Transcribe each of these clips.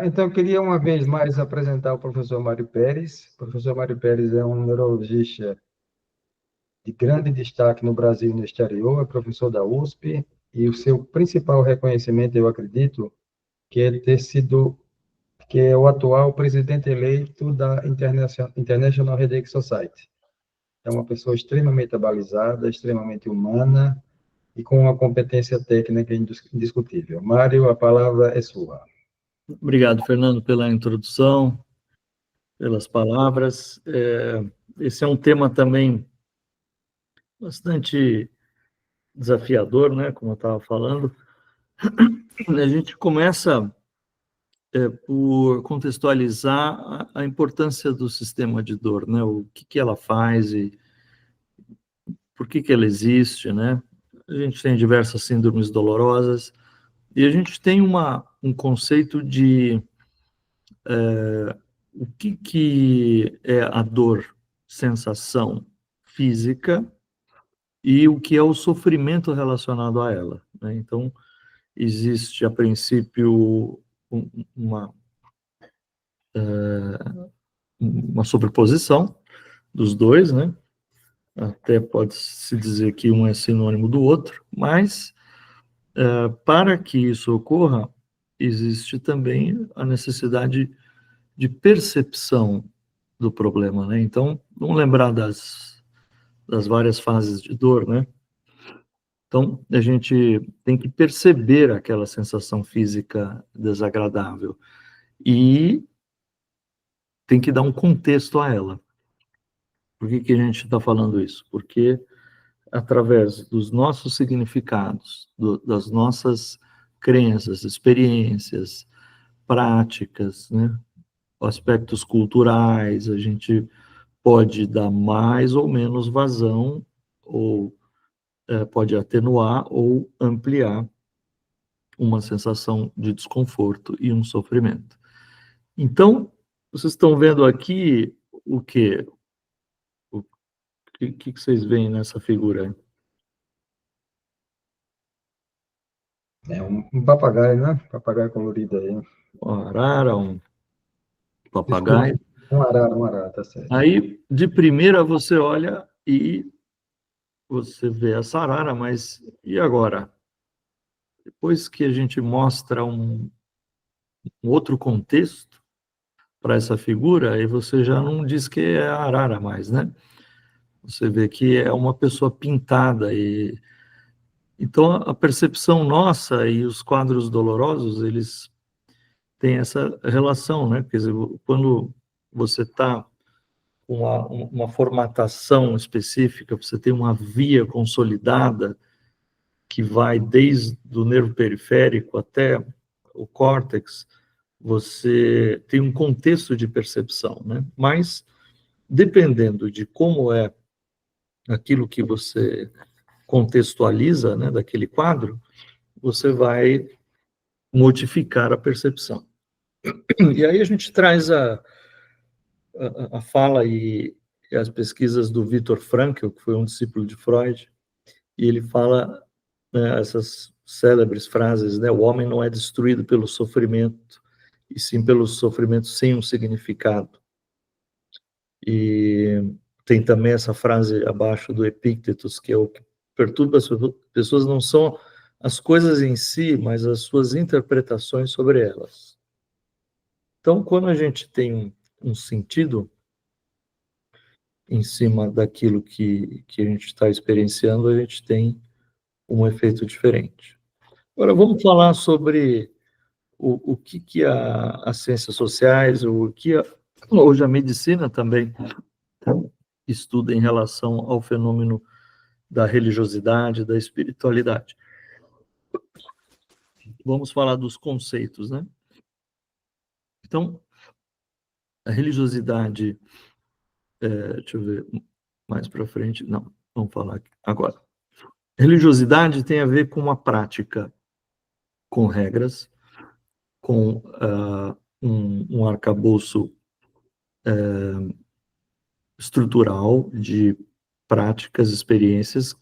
Então, eu queria uma vez mais apresentar o professor Mário Pérez. O professor Mário Pérez é um neurologista de grande destaque no Brasil e no exterior, é professor da USP, e o seu principal reconhecimento, eu acredito, que é ter sido, que é o atual presidente eleito da International Headache Society. É uma pessoa extremamente abalizada, extremamente humana e com uma competência técnica indiscutível. Mário, a palavra é sua. Obrigado, Fernando, pela introdução, pelas palavras. Esse é um tema também bastante desafiador, né? Como eu estava falando. A gente começa por contextualizar a importância do sistema de dor, né? O que ela faz e por que ela existe, né? A gente tem diversas síndromes dolorosas e a gente tem um conceito de o que é a dor, sensação física e o que é o sofrimento relacionado a ela, né? Então, existe, a princípio, uma, uma sobreposição dos dois, né? Até pode-se dizer que um é sinônimo do outro, mas para que isso ocorra, existe também a necessidade de percepção do problema, né? Então, vamos lembrar das várias fases de dor, né? Então, a gente tem que perceber aquela sensação física desagradável e tem que dar um contexto a ela. Por que a gente está falando isso? Porque através dos nossos significados, das nossas crenças, experiências, práticas, né? Aspectos culturais, a gente pode dar mais ou menos vazão, ou pode atenuar ou ampliar uma sensação de desconforto e um sofrimento. Então, vocês estão vendo aqui o quê? O que vocês veem nessa figura? É um papagaio, né? Papagaio colorido aí. Uma arara, um Desculpa, papagaio. um arara, tá certo. Aí, de primeira, você olha e você vê essa arara, mas e agora? Depois que a gente mostra um outro contexto para essa figura, aí você já não diz que é a arara mais, né? Você vê que é uma pessoa pintada e então a percepção nossa e os quadros dolorosos, eles têm essa relação, né? Quer dizer, quando você está com uma formatação específica, você tem uma via consolidada que vai desde o nervo periférico até o córtex, você tem um contexto de percepção, né? Mas, dependendo de como é aquilo que você contextualiza, né, daquele quadro, você vai modificar a percepção. E aí a gente traz a fala e as pesquisas do Viktor Frankl, que foi um discípulo de Freud, e ele fala, né, essas célebres frases, né, o homem não é destruído pelo sofrimento, e sim pelo sofrimento sem um significado. E tem também essa frase abaixo do Epictetus, que é o que perturba as pessoas não são as coisas em si, mas as suas interpretações sobre elas. Então, quando a gente tem um sentido em cima daquilo que a gente está experienciando, a gente tem um efeito diferente. Agora, vamos falar sobre o que as ciências sociais, hoje a medicina também estuda em relação ao fenômeno da religiosidade, da espiritualidade. Vamos falar dos conceitos, né? Então, a religiosidade, deixa eu ver mais para frente, não, vamos falar aqui agora. Religiosidade tem a ver com uma prática, com regras, com um arcabouço estrutural de práticas, experiências,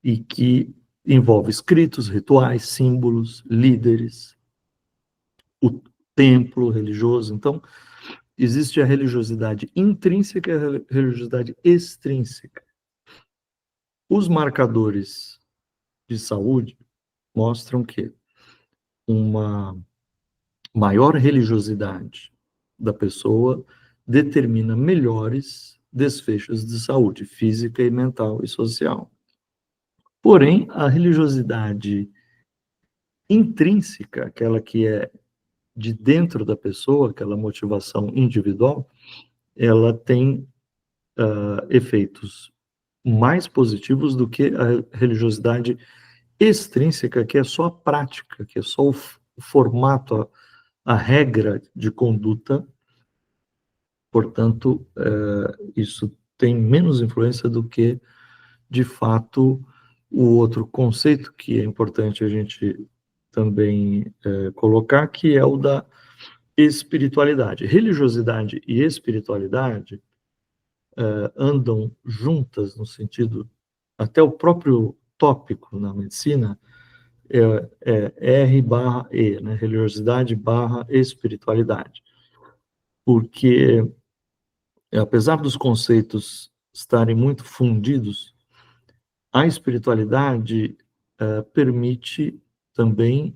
e que envolve escritos, rituais, símbolos, líderes, o templo religioso. Então, existe a religiosidade intrínseca e a religiosidade extrínseca. Os marcadores de saúde mostram que uma maior religiosidade da pessoa determina melhores desfechos de saúde física e mental e social. Porém, a religiosidade intrínseca, aquela que é de dentro da pessoa, aquela motivação individual, ela tem efeitos mais positivos do que a religiosidade extrínseca, que é só a prática, que é só o formato, a regra de conduta. Portanto, isso tem menos influência do que, de fato, o outro conceito que é importante a gente também colocar, que é o da espiritualidade. Religiosidade e espiritualidade andam juntas no sentido, até o próprio tópico na medicina é R/E, né? Religiosidade / espiritualidade. Porque, apesar dos conceitos estarem muito fundidos, a espiritualidade permite também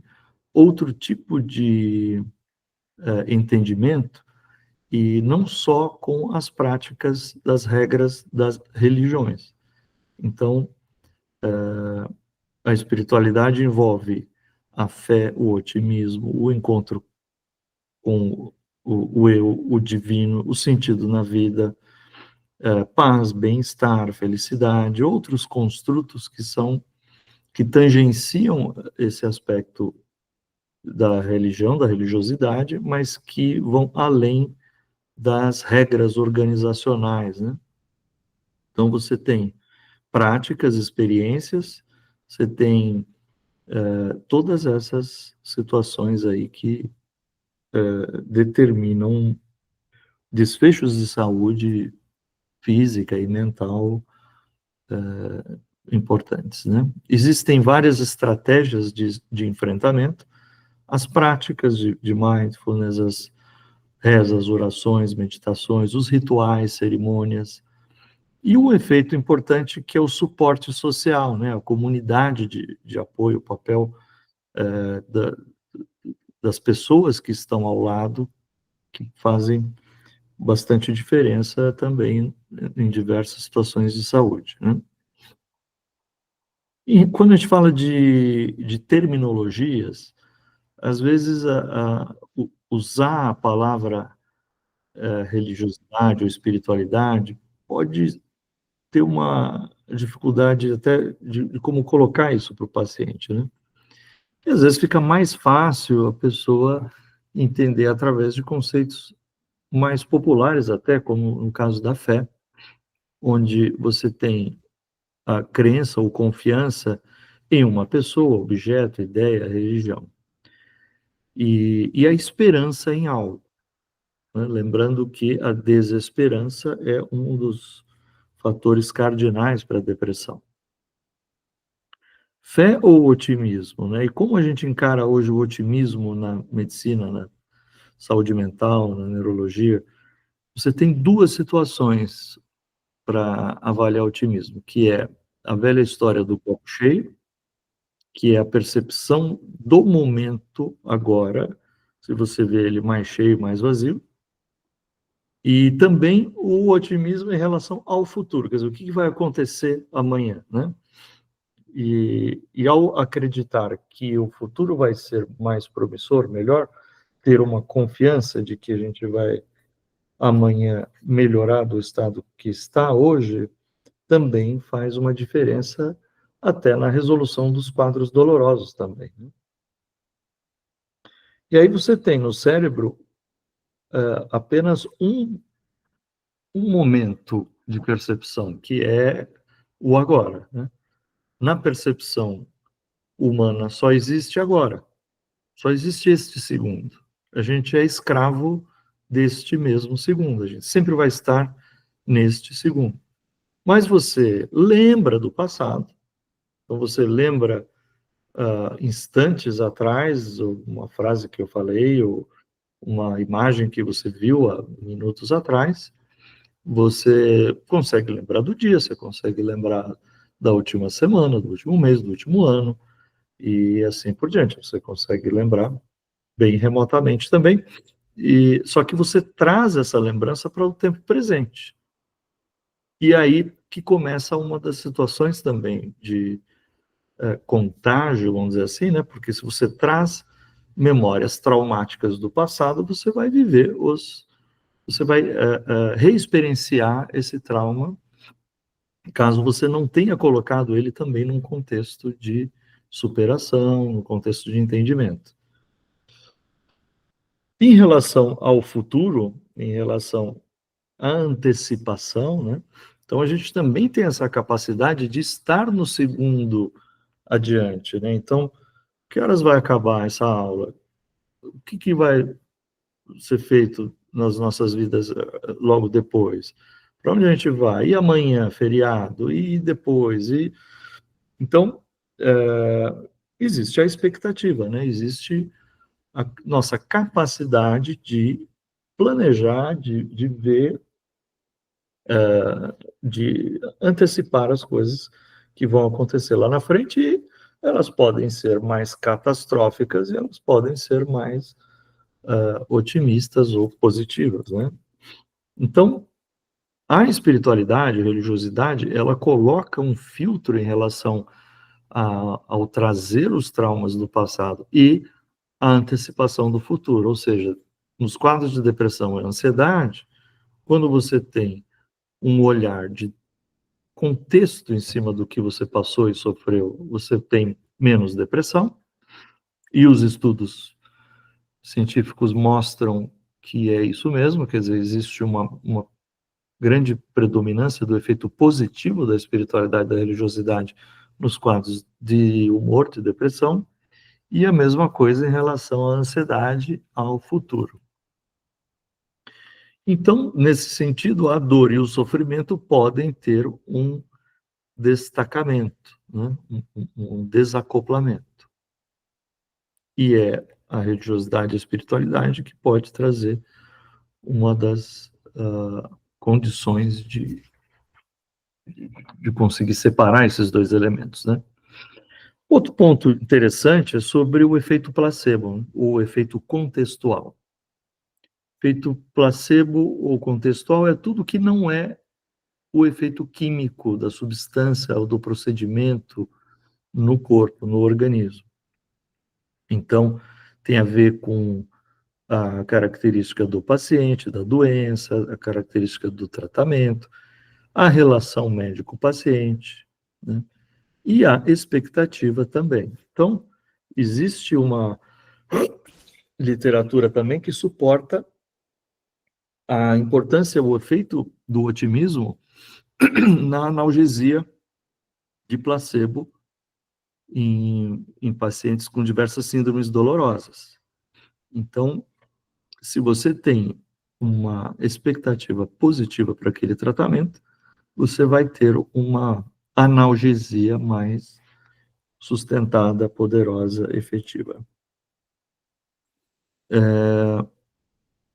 outro tipo de entendimento, e não só com as práticas das regras das religiões. Então, a espiritualidade envolve a fé, o otimismo, o encontro com o eu, o divino, o sentido na vida, paz, bem-estar, felicidade, outros construtos que tangenciam esse aspecto da religião, da religiosidade, mas que vão além das regras organizacionais, né? Então, você tem práticas, experiências, você tem todas essas situações aí que determinam desfechos de saúde física e mental importantes, né? Existem várias estratégias de enfrentamento, as práticas de mindfulness, as rezas, orações, meditações, os rituais, cerimônias, e um efeito importante que é o suporte social, né? A comunidade de apoio, o papel das pessoas que estão ao lado, que fazem bastante diferença também em diversas situações de saúde, né? E quando a gente fala de terminologias, às vezes usar a palavra religiosidade ou espiritualidade pode ter uma dificuldade até de como colocar isso para o paciente, né? E às vezes fica mais fácil a pessoa entender através de conceitos mais populares até, como no caso da fé, onde você tem a crença ou confiança em uma pessoa, objeto, ideia, religião. E a esperança em algo, né? Lembrando que a desesperança é um dos fatores cardinais para a depressão. Fé ou otimismo, né? E como a gente encara hoje o otimismo na medicina, na saúde mental, na neurologia? Você tem duas situações para avaliar o otimismo, que é a velha história do copo cheio, que é a percepção do momento agora, se você vê ele mais cheio, mais vazio, e também o otimismo em relação ao futuro, quer dizer, o que vai acontecer amanhã, né? E ao acreditar que o futuro vai ser mais promissor, melhor, ter uma confiança de que a gente vai amanhã melhorar do estado que está hoje, também faz uma diferença até na resolução dos quadros dolorosos também, né? E aí você tem no cérebro apenas um momento de percepção, que é o agora, né? Na percepção humana só existe agora, só existe este segundo. A gente é escravo deste mesmo segundo, a gente sempre vai estar neste segundo. Mas você lembra do passado, então você lembra instantes atrás, ou uma frase que eu falei, ou uma imagem que você viu há minutos atrás, você consegue lembrar do dia, você consegue lembrar da última semana, do último mês, do último ano, e assim por diante. Você consegue lembrar bem remotamente também, e só que você traz essa lembrança para o tempo presente. E aí que começa uma das situações também de contágio, vamos dizer assim, né? Porque se você traz memórias traumáticas do passado, você vai viver você vai reexperienciar esse trauma, caso você não tenha colocado ele também num contexto de superação, no contexto de entendimento. Em relação ao futuro, em relação à antecipação, né? Então a gente também tem essa capacidade de estar no segundo adiante, né? Então, que horas vai acabar essa aula? O que vai ser feito nas nossas vidas logo depois? Para onde a gente vai? E amanhã, feriado? E depois? Então, existe a expectativa, né? Existe a nossa capacidade de planejar, de ver, de antecipar as coisas que vão acontecer lá na frente, e elas podem ser mais catastróficas e elas podem ser mais otimistas ou positivas, né? Então, a espiritualidade, a religiosidade, ela coloca um filtro em relação ao trazer os traumas do passado e a antecipação do futuro, ou seja, nos quadros de depressão e ansiedade, quando você tem um olhar de contexto em cima do que você passou e sofreu, você tem menos depressão, e os estudos científicos mostram que é isso mesmo, quer dizer, existe uma grande predominância do efeito positivo da espiritualidade e da religiosidade nos quadros de humor, de depressão, e a mesma coisa em relação à ansiedade ao futuro. Então, nesse sentido, a dor e o sofrimento podem ter um destacamento, né? um desacoplamento. E é a religiosidade e a espiritualidade que pode trazer uma das condições de conseguir separar esses dois elementos, né? Outro ponto interessante é sobre o efeito placebo, o efeito contextual. Efeito placebo ou contextual é tudo que não é o efeito químico da substância ou do procedimento no corpo, no organismo. Então, tem a ver com a característica do paciente, da doença, a característica do tratamento, a relação médico-paciente, né? E a expectativa também. Então, existe uma literatura também que suporta a importância, o efeito do otimismo na analgesia de placebo em pacientes com diversas síndromes dolorosas. Então, se você tem uma expectativa positiva para aquele tratamento, você vai ter uma analgesia mais sustentada, poderosa, efetiva.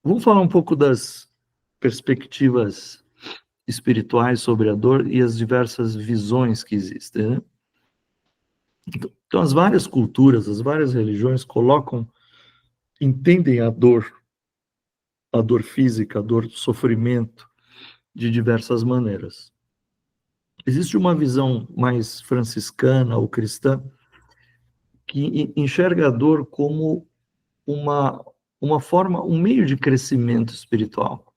Vamos falar um pouco das perspectivas espirituais sobre a dor e as diversas visões que existem, né? Então, as várias culturas, as várias religiões entendem a dor física, a dor do sofrimento, de diversas maneiras. Existe uma visão mais franciscana ou cristã que enxerga a dor como uma forma, um meio de crescimento espiritual,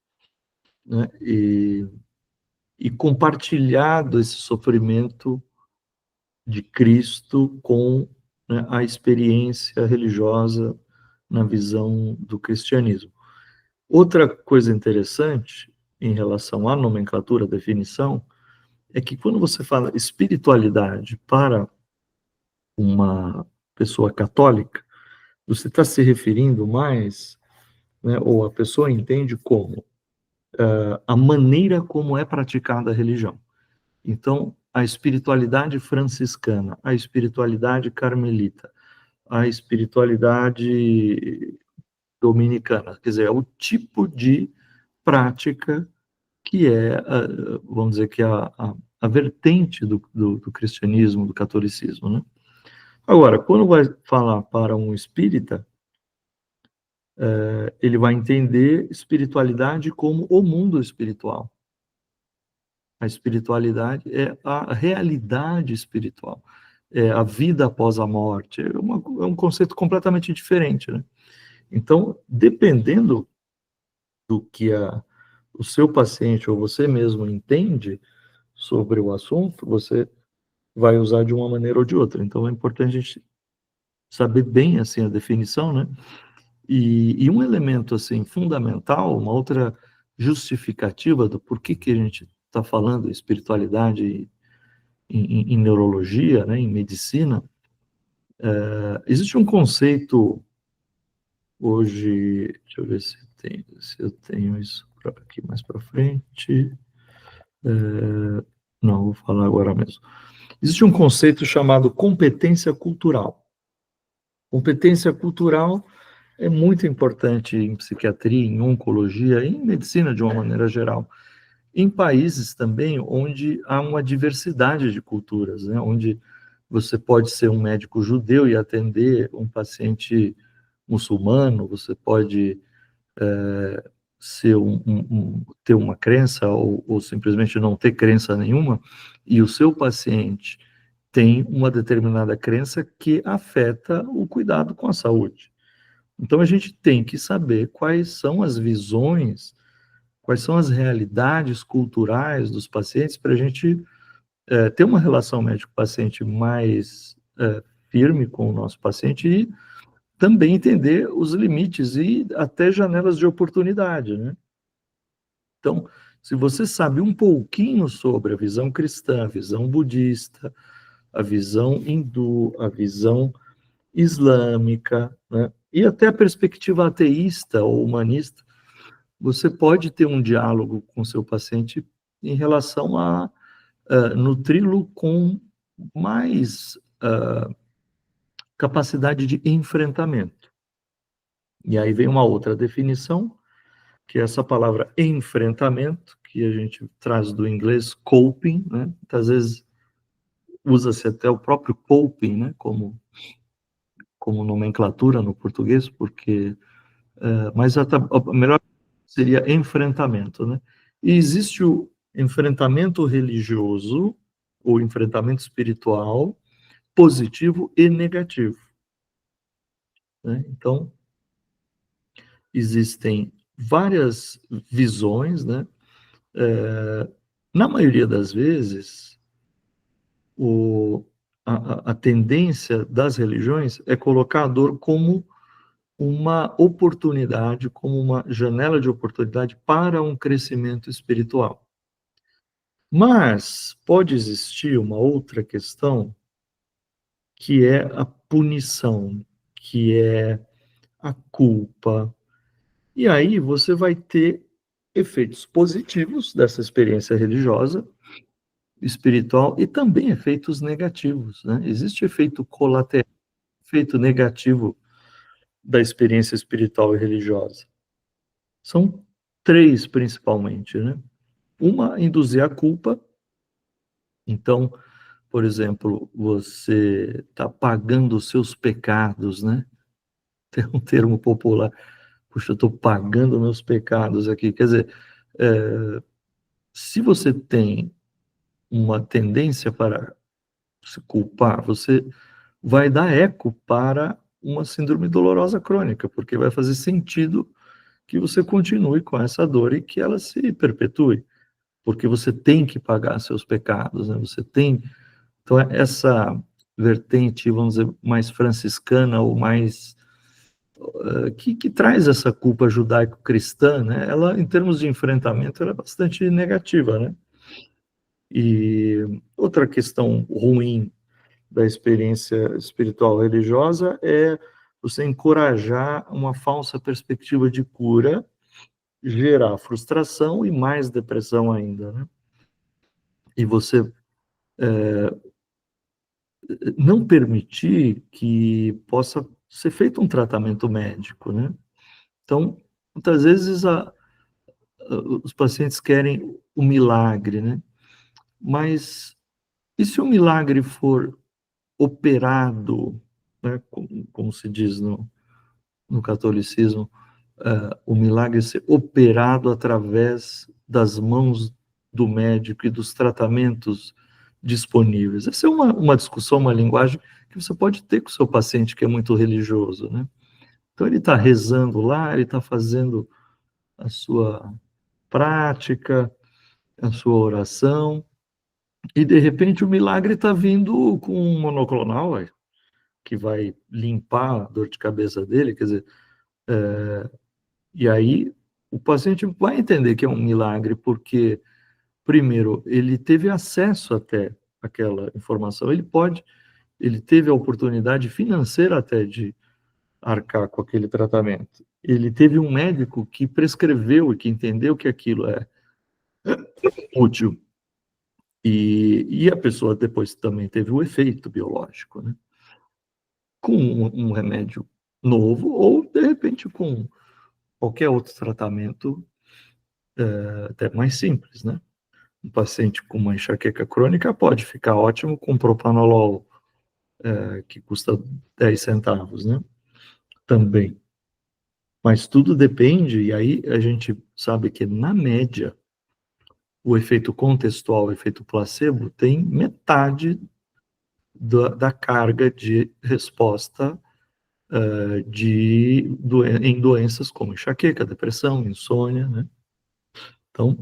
né? E compartilhado esse sofrimento de Cristo com, né, a experiência religiosa na visão do cristianismo. Outra coisa interessante em relação à nomenclatura, definição, é que quando você fala espiritualidade para uma pessoa católica, você está se referindo mais, né, ou a pessoa entende como a maneira como é praticada a religião. Então, a espiritualidade franciscana, a espiritualidade carmelita, a espiritualidade dominicana. Quer dizer, é o tipo de prática que é, vamos dizer, que a vertente do cristianismo, do catolicismo, né? Agora, quando vai falar para um espírita, ele vai entender espiritualidade como o mundo espiritual. A espiritualidade é a realidade espiritual, é a vida após a morte, é um conceito completamente diferente, né? Então, dependendo do que o seu paciente ou você mesmo entende sobre o assunto, você vai usar de uma maneira ou de outra. Então, é importante a gente saber bem assim a definição, né? E um elemento assim fundamental, uma outra justificativa do porquê que a gente está falando espiritualidade em neurologia, né, em medicina, existe um conceito hoje, deixa eu ver se eu tenho isso aqui mais para frente. Não, vou falar agora mesmo. Existe um conceito chamado competência cultural. Competência cultural é muito importante em psiquiatria, em oncologia, em medicina de uma maneira geral. Em países também onde há uma diversidade de culturas, né? Onde você pode ser um médico judeu e atender um paciente muçulmano, você pode ser ter uma crença ou simplesmente não ter crença nenhuma, e o seu paciente tem uma determinada crença que afeta o cuidado com a saúde. Então a gente tem que saber quais são as visões, quais são as realidades culturais dos pacientes para a gente ter uma relação médico-paciente mais firme com o nosso paciente e também entender os limites e até janelas de oportunidade, né? Então, se você sabe um pouquinho sobre a visão cristã, a visão budista, a visão hindu, a visão islâmica, né? E até a perspectiva ateísta ou humanista, você pode ter um diálogo com seu paciente em relação a nutri-lo com mais capacidade de enfrentamento. E aí vem uma outra definição, que é essa palavra enfrentamento, que a gente traz do inglês coping, né? Muitas vezes usa-se até o próprio coping, né? Como nomenclatura no português, porque mas a melhor seria enfrentamento, né? E existe o enfrentamento religioso, ou enfrentamento espiritual, positivo e negativo, né? Então, existem várias visões, né? Na maioria das vezes, a tendência das religiões é colocar a dor como uma oportunidade, como uma janela de oportunidade para um crescimento espiritual. Mas pode existir uma outra questão, que é a punição, que é a culpa. E aí você vai ter efeitos positivos dessa experiência religiosa, espiritual, e também efeitos negativos, né? Existe efeito colateral, efeito negativo da experiência espiritual e religiosa. São três, principalmente, né? Uma, induzir a culpa. Então, por exemplo, você está pagando os seus pecados, né? Tem um termo popular, puxa, eu estou pagando meus pecados aqui. Quer dizer, se você tem uma tendência para se culpar, você vai dar eco para uma síndrome dolorosa crônica, porque vai fazer sentido que você continue com essa dor e que ela se perpetue, porque você tem que pagar seus pecados, né? Você tem. Então, essa vertente, vamos dizer, mais franciscana ou mais que traz essa culpa judaico-cristã, né? Ela, em termos de enfrentamento, ela é bastante negativa, né? E outra questão ruim da experiência espiritual religiosa é você encorajar uma falsa perspectiva de cura, gerar frustração e mais depressão ainda, né? E você não permitir que possa ser feito um tratamento médico, né? Então, muitas vezes os pacientes querem o milagre, né? Mas e se o milagre for operado, né, como se diz no catolicismo, o milagre ser operado através das mãos do médico e dos tratamentos disponíveis? Essa é uma discussão, uma linguagem que você pode ter com o seu paciente que é muito religioso, né? Então, ele está rezando lá, ele está fazendo a sua prática, a sua oração, e de repente o milagre está vindo com um monoclonal, que vai limpar a dor de cabeça dele, quer dizer, e aí o paciente vai entender que é um milagre, porque, primeiro, ele teve acesso até aquela informação, ele teve a oportunidade financeira até de arcar com aquele tratamento. Ele teve um médico que prescreveu e que entendeu que aquilo é útil. E a pessoa depois também teve o efeito biológico, né? Com um remédio novo ou, de repente, com qualquer outro tratamento até mais simples, né? Um paciente com uma enxaqueca crônica pode ficar ótimo com propanolol, que custa 10 centavos, né? Também. Mas tudo depende, e aí a gente sabe que, na média, o efeito contextual, o efeito placebo, tem metade da carga de resposta em doenças como enxaqueca, depressão, insônia, né? Então,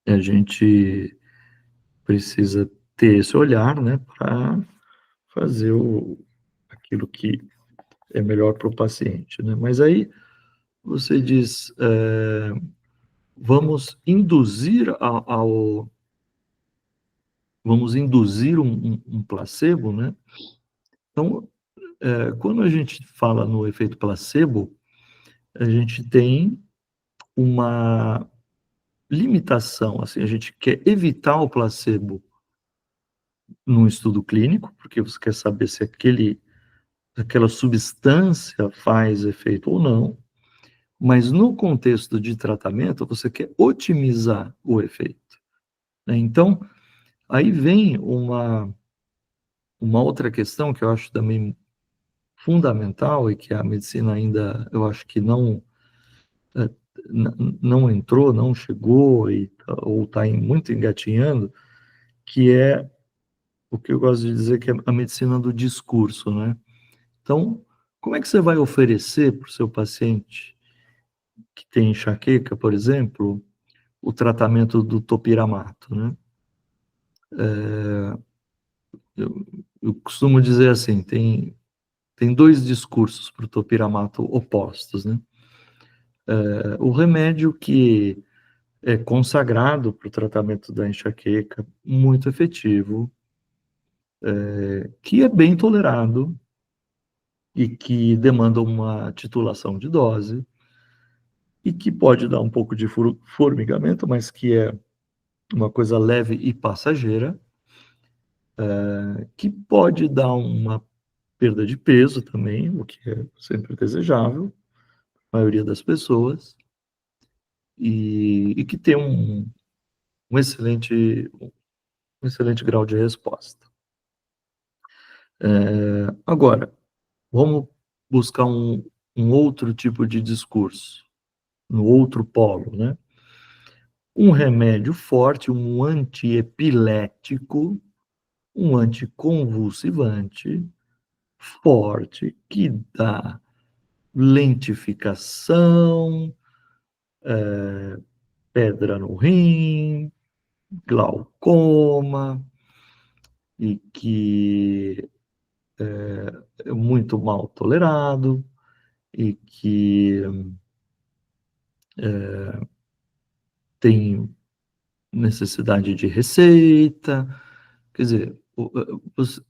a gente precisa ter esse olhar, né, para fazer aquilo que é melhor para o paciente, né? Mas aí você diz, vamos induzir vamos induzir um placebo, né? Então, quando a gente fala no efeito placebo, a gente tem uma limitação, assim, a gente quer evitar o placebo num estudo clínico, porque você quer saber se aquela substância faz efeito ou não, mas no contexto de tratamento, você quer otimizar o efeito, né? Então, aí vem uma outra questão que eu acho também fundamental e que a medicina ainda, eu acho que eh, não entrou, não chegou, ou está muito engatinhando, que é o que eu gosto de dizer que é a medicina do discurso, né? Então, como é que você vai oferecer para o seu paciente que tem enxaqueca, por exemplo, o tratamento do topiramato, né? Eu costumo dizer assim, tem dois discursos para o topiramato opostos, né? O remédio que é consagrado para o tratamento da enxaqueca, muito efetivo, que é bem tolerado e que demanda uma titulação de dose e que pode dar um pouco de formigamento, mas que é uma coisa leve e passageira, que pode dar uma perda de peso também, o que é sempre desejável, a maioria das pessoas, e que tem um excelente, um excelente grau de resposta. Agora, vamos buscar um outro tipo de discurso, no outro polo, né? Um remédio forte, um antiepilético, um anticonvulsivante forte, que dá lentificação, pedra no rim, glaucoma, e que é muito mal tolerado, e que tem necessidade de receita. Quer dizer, você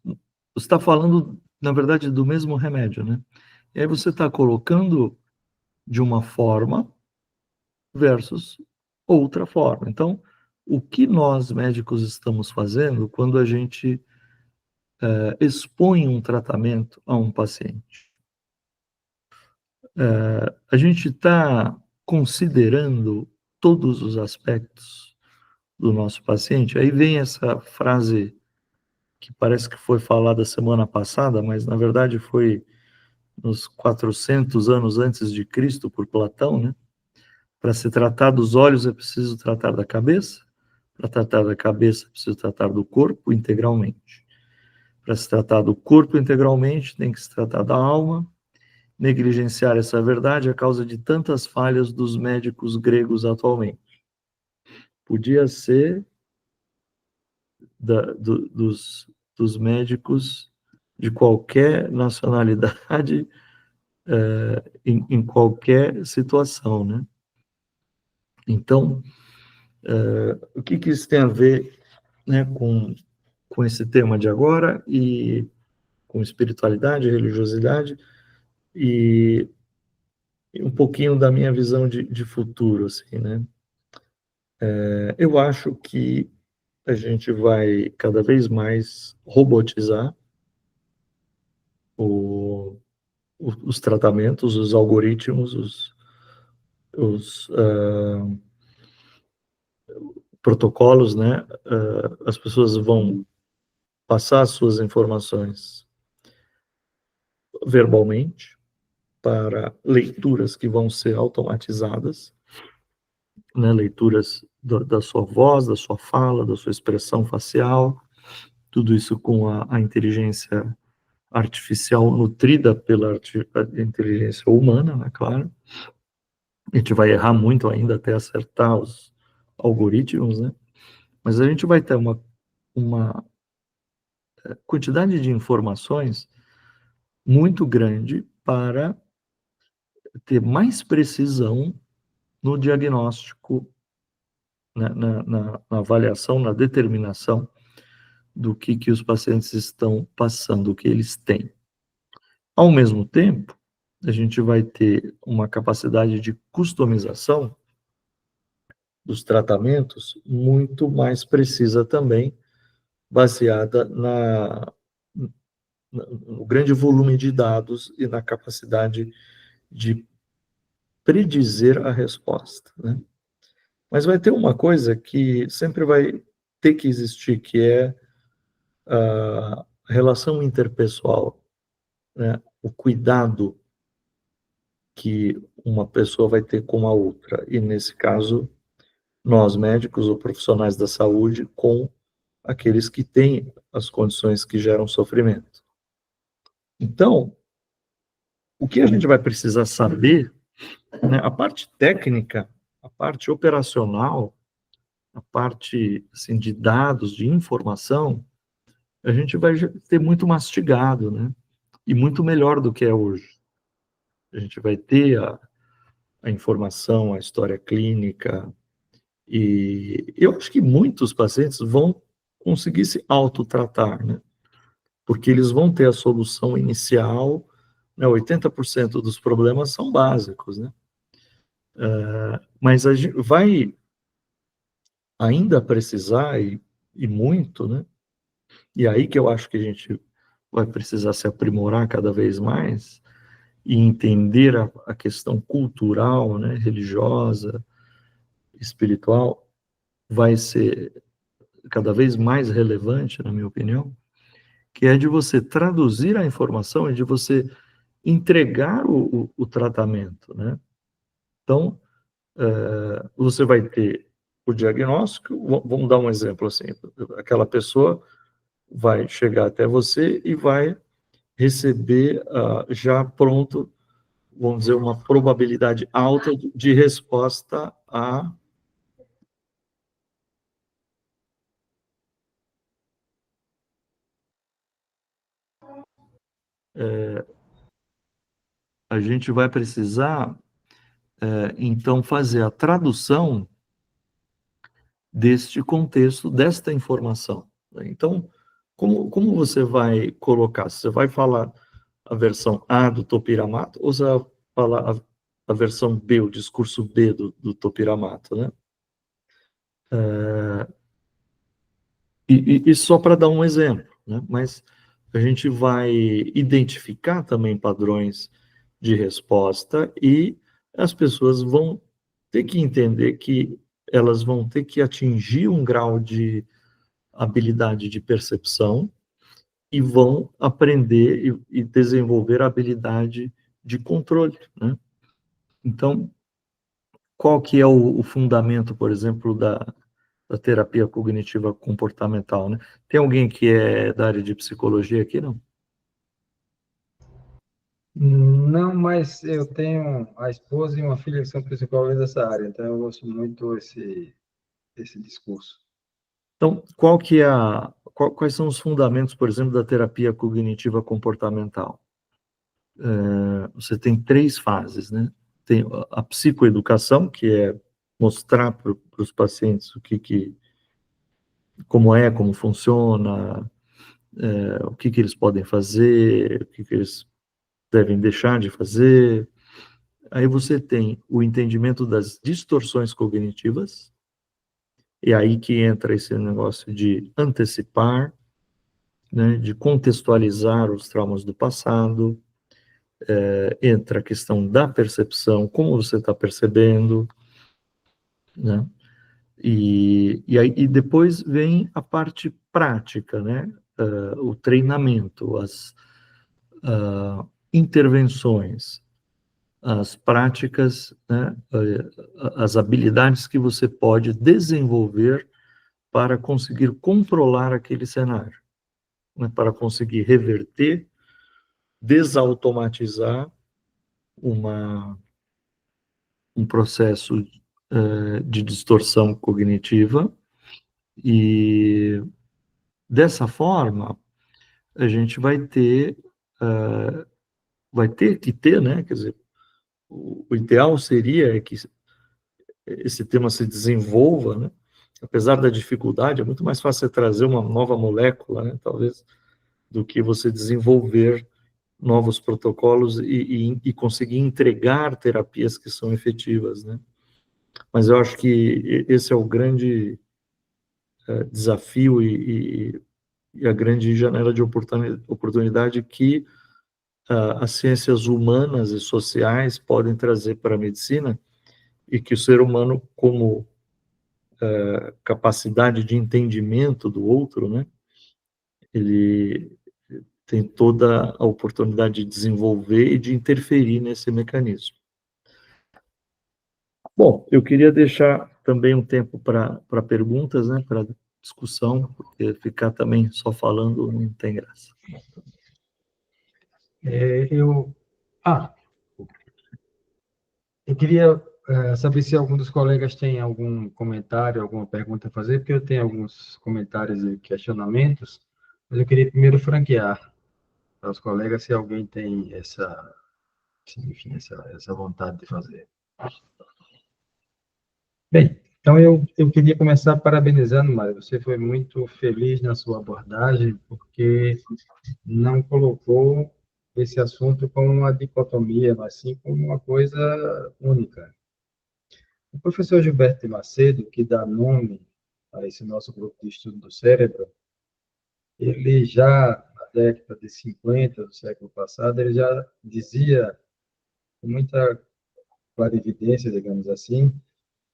está falando, na verdade, do mesmo remédio, né? E aí você está colocando de uma forma versus outra forma. Então, o que nós médicos estamos fazendo quando a gente expõe um tratamento a um paciente. A gente está considerando todos os aspectos do nosso paciente. Aí vem essa frase que parece que foi falada semana passada, mas na verdade foi nos 400 anos antes de Cristo por Platão, né? Para se tratar dos olhos é preciso tratar da cabeça, para tratar da cabeça é preciso tratar do corpo integralmente. Para se tratar do corpo integralmente, tem que se tratar da alma. Negligenciar essa verdade é a causa de tantas falhas dos médicos gregos atualmente. Podia ser dos médicos de qualquer nacionalidade, em qualquer situação, né? Então, o que isso tem a ver, né, com esse tema de agora e com espiritualidade, religiosidade e um pouquinho da minha visão de futuro, assim, né? Eu acho que a gente vai cada vez mais robotizar os tratamentos, os algoritmos, os protocolos, né? As pessoas vão passar as suas informações verbalmente para leituras que vão ser automatizadas, né? Leituras da sua voz, da sua fala, da sua expressão facial, tudo isso com a inteligência artificial nutrida pela inteligência humana, né, claro. A gente vai errar muito ainda até acertar os algoritmos, né? Mas a gente vai ter uma quantidade de informações muito grande para ter mais precisão no diagnóstico, né, na avaliação, na determinação do que os pacientes estão passando, o que eles têm. Ao mesmo tempo, a gente vai ter uma capacidade de customização dos tratamentos muito mais precisa também, baseada no grande volume de dados e na capacidade de predizer a resposta, né? Mas vai ter uma coisa que sempre vai ter que existir, que é a relação interpessoal, né? O cuidado que uma pessoa vai ter com a outra, e nesse caso, nós médicos ou profissionais da saúde com aqueles que têm as condições que geram sofrimento. Então, o que a gente vai precisar saber, né, a parte técnica, a parte operacional, a parte assim, de dados, de informação, a gente vai ter muito mastigado, né? E muito melhor do que é hoje. A gente vai ter a informação, a história clínica, e eu acho que muitos pacientes vão conseguir se autotratar, né? Porque eles vão ter a solução inicial, né? 80% dos problemas são básicos, né? Mas a gente vai ainda precisar, e muito, né? E aí que eu acho que a gente vai precisar se aprimorar cada vez mais e entender a questão cultural, né? Religiosa, espiritual, vai ser cada vez mais relevante, na minha opinião, que é de você traduzir a informação e de você entregar o tratamento, né? Então, você vai ter o diagnóstico, vamos dar um exemplo assim, aquela pessoa vai chegar até você e vai receber já pronto, vamos dizer, uma probabilidade alta de resposta a gente vai precisar, então, fazer a tradução deste contexto, desta informação. Então, como você vai colocar? Você vai falar a versão A do Topiramato ou você vai falar a versão B, o discurso B do Topiramato, né? E só para dar um exemplo, né? Mas a gente vai identificar também padrões de resposta e as pessoas vão ter que entender que elas vão ter que atingir um grau de habilidade de percepção e vão aprender e desenvolver a habilidade de controle, né? Então, qual que é o fundamento, por exemplo, da terapia cognitiva comportamental, né? Tem alguém que é da área de psicologia aqui, não? Não, mas eu tenho a esposa e uma filha que são psicólogas dessa área, então eu gosto muito esse discurso. Então, quais são os fundamentos, por exemplo, da terapia cognitiva comportamental? Você tem três fases, né? Tem a psicoeducação, que é mostrar para os pacientes como funciona, o que eles podem fazer, o que eles devem deixar de fazer. Aí você tem o entendimento das distorções cognitivas, e aí que entra esse negócio de antecipar, né, de contextualizar os traumas do passado, entra a questão da percepção, como você está percebendo, né? E depois vem a parte prática, né? O treinamento, as intervenções, as práticas, né? As habilidades que você pode desenvolver para conseguir controlar aquele cenário, né? Para conseguir reverter, desautomatizar um processo de distorção cognitiva e dessa forma a gente vai ter que ter, né? Quer dizer, o ideal seria que esse tema se desenvolva, né? Apesar da dificuldade, é muito mais fácil você trazer uma nova molécula, né? Talvez, do que você desenvolver novos protocolos e conseguir entregar terapias que são efetivas, né? Mas eu acho que esse é o grande desafio e a grande janela de oportunidade que as ciências humanas e sociais podem trazer para a medicina e que o ser humano, como capacidade de entendimento do outro, né, ele tem toda a oportunidade de desenvolver e de interferir nesse mecanismo. Bom, eu queria deixar também um tempo para perguntas, né, para discussão, porque ficar também só falando não tem graça. É, eu, ah, eu queria saber se algum dos colegas tem algum comentário, alguma pergunta a fazer, porque eu tenho alguns comentários e questionamentos, mas eu queria primeiro franquear para os colegas se alguém tem enfim, essa vontade de fazer. Bem, então eu queria começar parabenizando, Mário. Você foi muito feliz na sua abordagem, porque não colocou esse assunto como uma dicotomia, mas sim como uma coisa única. O professor Gilberto de Macedo, que dá nome a esse nosso grupo de estudo do cérebro, ele já, na década de 50 do século passado, ele já dizia, com muita clarividência, digamos assim,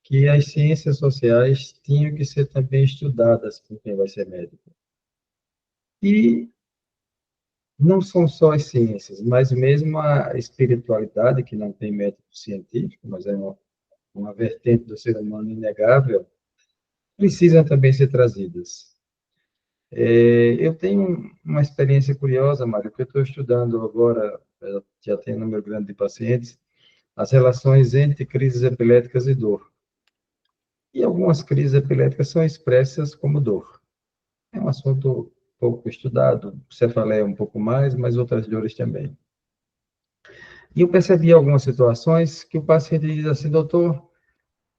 que as ciências sociais tinham que ser também estudadas por quem vai ser médico. E não são só as ciências, mas mesmo a espiritualidade, que não tem método científico, mas é uma vertente do ser humano inegável, precisam também ser trazidas. Eu tenho uma experiência curiosa, Mário, que eu estou estudando agora, já tenho um número grande de pacientes, as relações entre crises epiléticas e dor. E algumas crises epiléticas são expressas como dor. É um assunto pouco estudado, cefaleia um pouco mais, mas outras dores também. E eu percebi algumas situações que o paciente diz assim, doutor,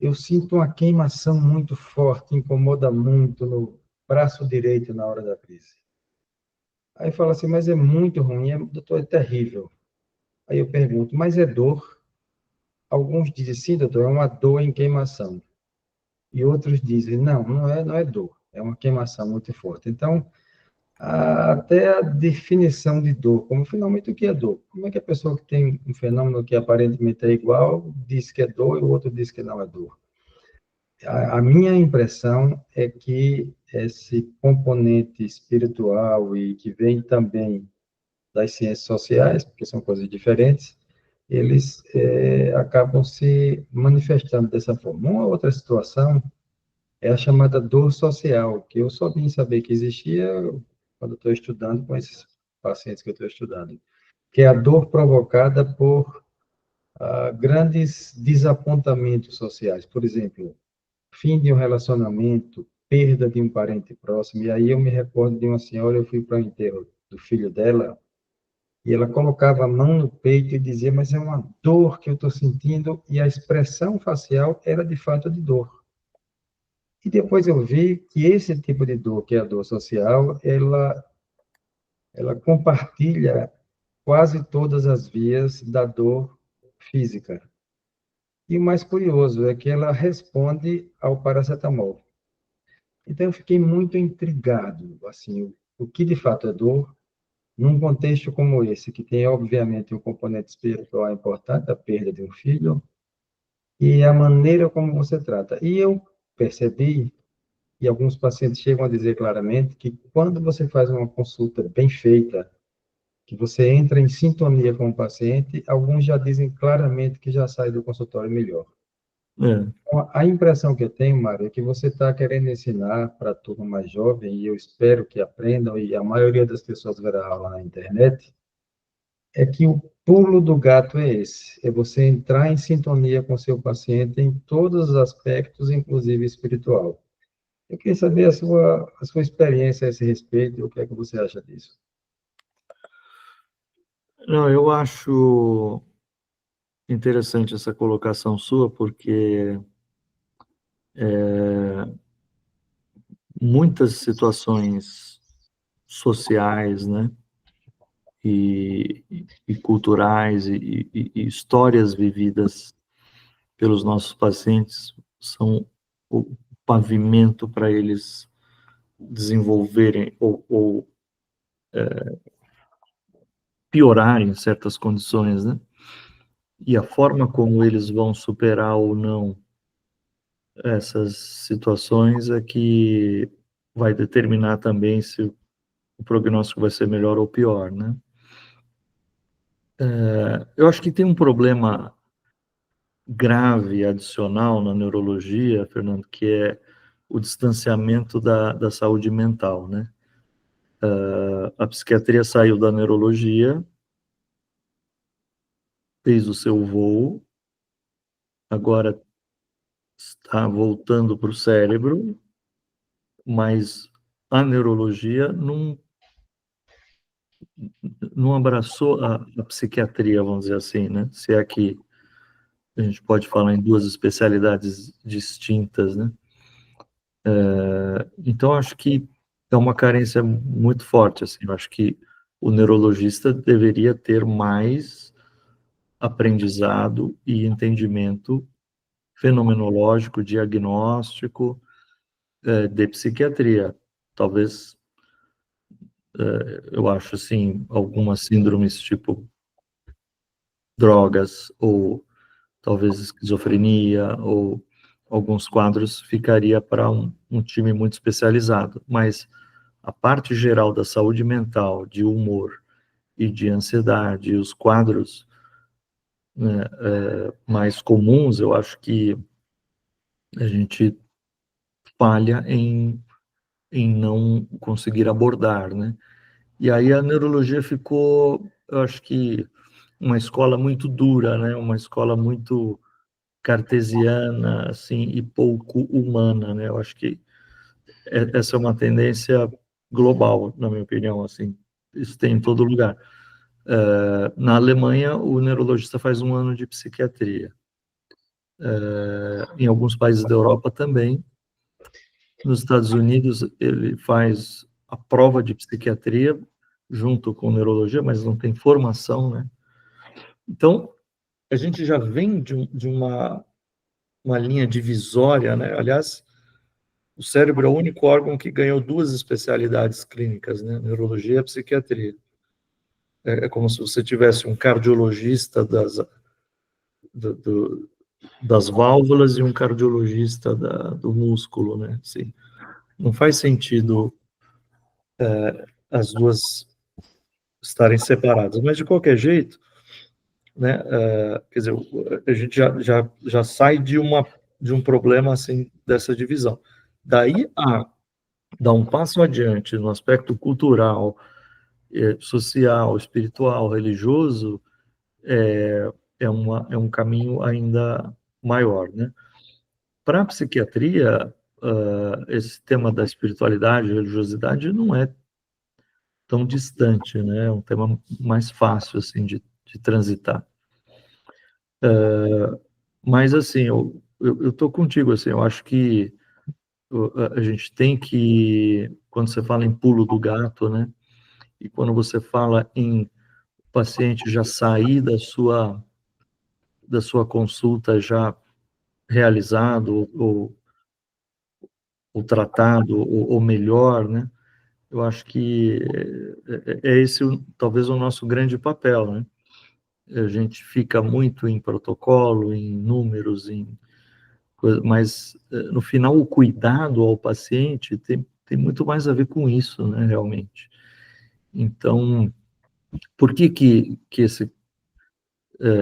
eu sinto uma queimação muito forte, incomoda muito no braço direito na hora da crise. Aí fala assim, mas é muito ruim, doutor, é terrível. Aí eu pergunto, mas é dor? Alguns dizem, sim, doutor, é uma dor em queimação. e outros dizem, não é dor, é uma queimação muito forte. Então, até a definição de dor, como finalmente o que é dor? Como é que a pessoa que tem um fenômeno que aparentemente é igual, diz que é dor e o outro diz que não é dor? A minha impressão é que esse componente espiritual e que vem também das ciências sociais, porque são coisas diferentes, eles acabam se manifestando dessa forma. Uma outra situação é a chamada dor social, que eu só vim saber que existia quando estou estudando com esses pacientes que eu estou estudando, que é a dor provocada por grandes desapontamentos sociais. Por exemplo, fim de um relacionamento, perda de um parente próximo. E aí eu me recordo de uma senhora, eu fui para o enterro do filho dela, e ela colocava a mão no peito e dizia, mas é uma dor que eu estou sentindo, e a expressão facial era de fato de dor. E depois eu vi que esse tipo de dor, que é a dor social, ela compartilha quase todas as vias da dor física. E o mais curioso é que ela responde ao paracetamol. Então eu fiquei muito intrigado, assim, o que de fato é dor, num contexto como esse, que tem obviamente um componente espiritual importante, a perda de um filho, e a maneira como você trata. E eu percebi, e alguns pacientes chegam a dizer claramente, que quando você faz uma consulta bem feita, que você entra em sintonia com o paciente, alguns já dizem claramente que já sai do consultório melhor. É. Então, a impressão que eu tenho, Mário, é que você está querendo ensinar para a turma mais jovem, e eu espero que aprendam, e a maioria das pessoas verá aula na internet, é que o pulo do gato é esse, é você entrar em sintonia com seu paciente em todos os aspectos, inclusive espiritual. Eu queria saber a sua experiência a esse respeito e o que é que você acha disso. Não, eu acho interessante essa colocação sua, porque muitas situações sociais, né, e culturais e histórias vividas pelos nossos pacientes são o pavimento para eles desenvolverem ou piorarem certas condições, né? E a forma como eles vão superar ou não essas situações é que vai determinar também se o prognóstico vai ser melhor ou pior, né? Eu acho que tem um problema grave adicional na neurologia, Fernando, que é o distanciamento da saúde mental, né? A psiquiatria saiu da neurologia, fez o seu voo, agora está voltando para o cérebro, mas a neurologia não abraçou a psiquiatria, vamos dizer assim, né? Se é que a gente pode falar em duas especialidades distintas, né? Então, acho que é uma carência muito forte, assim. Eu acho que o neurologista deveria ter mais aprendizado e entendimento fenomenológico, diagnóstico, de psiquiatria. Talvez, eu acho, assim, algumas síndromes tipo drogas ou talvez esquizofrenia ou alguns quadros ficaria para um time muito especializado, mas a parte geral da saúde mental, de humor e de ansiedade, os quadros, né, mais comuns, eu acho que a gente falha em não conseguir abordar, né? E aí a neurologia ficou, eu acho que, uma escola muito dura, né? Uma escola muito cartesiana, assim, e pouco humana, né? Eu acho que essa é uma tendência global, na minha opinião, assim. Isso tem em todo lugar. Na Alemanha, o neurologista faz um ano de psiquiatria. Em alguns países da Europa também. Nos Estados Unidos, ele faz a prova de psiquiatria junto com neurologia, mas não tem formação, né? Então, a gente já vem de uma uma linha divisória, né? Aliás, o cérebro é o único órgão que ganhou duas especialidades clínicas, né? Neurologia e psiquiatria. É como se você tivesse um cardiologista das válvulas e um cardiologista do músculo, né? Assim, não faz sentido as duas estarem separadas, mas de qualquer jeito, né? Quer dizer, a gente já sai de um problema assim dessa divisão. Daí a dar um passo adiante no aspecto cultural, social, espiritual, religioso, é um caminho ainda maior, né? Para a psiquiatria, esse tema da espiritualidade, religiosidade, não é tão distante, né? É um tema mais fácil, assim, de transitar. Mas, assim, eu estou contigo, assim, eu acho que a gente tem que, quando você fala em pulo do gato, né? E quando você fala em paciente já sair da sua consulta já realizado ou tratado ou melhor, né? Eu acho que é esse talvez o nosso grande papel, né? A gente fica muito em protocolo, em números, mas no final o cuidado ao paciente tem muito mais a ver com isso, né? Realmente. Então, por que esse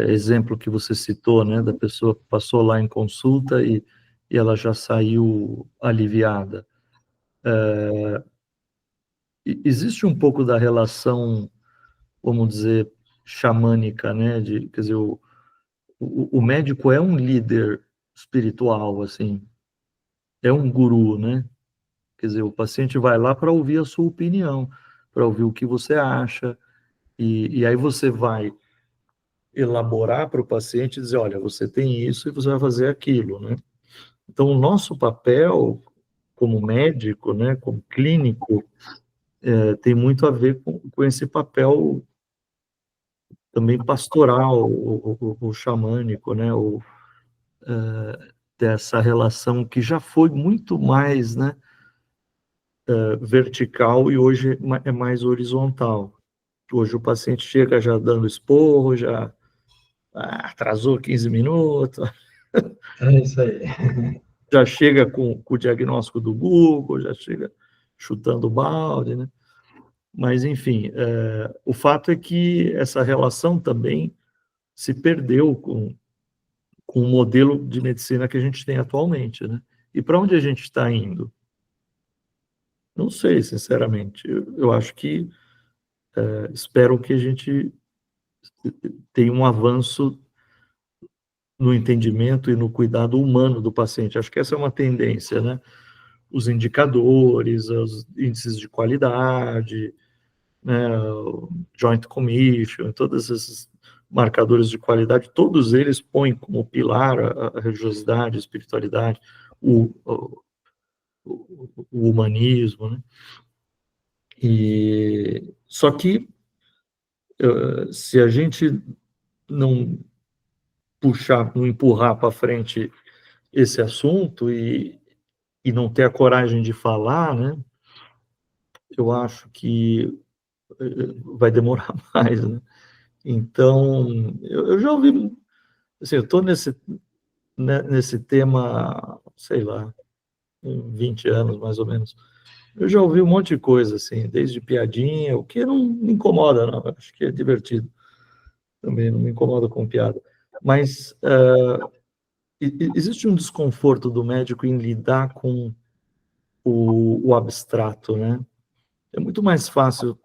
exemplo que você citou, né, da pessoa que passou lá em consulta e ela já saiu aliviada? Existe um pouco da relação, vamos dizer, xamânica, né? Quer dizer, o médico é um líder espiritual, assim, é um guru, né? Quer dizer, o paciente vai lá para ouvir a sua opinião, para ouvir o que você acha, e aí você vai elaborar para o paciente e dizer, olha, você tem isso e você vai fazer aquilo, né? Então, o nosso papel como médico, né, como clínico, tem muito a ver com esse papel também pastoral, o xamânico, né, dessa relação que já foi muito mais, né, vertical e hoje é mais horizontal. Hoje o paciente chega já dando esporro, já atrasou 15 minutos, É isso aí. já chega com o diagnóstico do Google, já chega chutando o balde, né? Mas, enfim, o fato é que essa relação também se perdeu com o modelo de medicina que a gente tem atualmente, né? E para onde a gente está indo? Não sei, sinceramente. Eu acho que espero que a gente tenha um avanço no entendimento e no cuidado humano do paciente. Acho que essa é uma tendência, né? Os indicadores, os índices de qualidade, né? O Joint Commission, todos esses marcadores de qualidade, todos eles põem como pilar a religiosidade, a espiritualidade, o humanismo, né? E só que se a gente não puxar, não empurrar para frente esse assunto e não ter a coragem de falar, né? Eu acho que vai demorar mais, né? Então, eu já ouvi, assim, eu estou nesse tema, sei lá, 20 anos mais ou menos. Eu já ouvi um monte de coisa, assim, desde piadinha, o que não me incomoda, não, acho que é divertido também, não me incomoda com piada. Mas existe um desconforto do médico em lidar com o abstrato, né? É muito mais fácil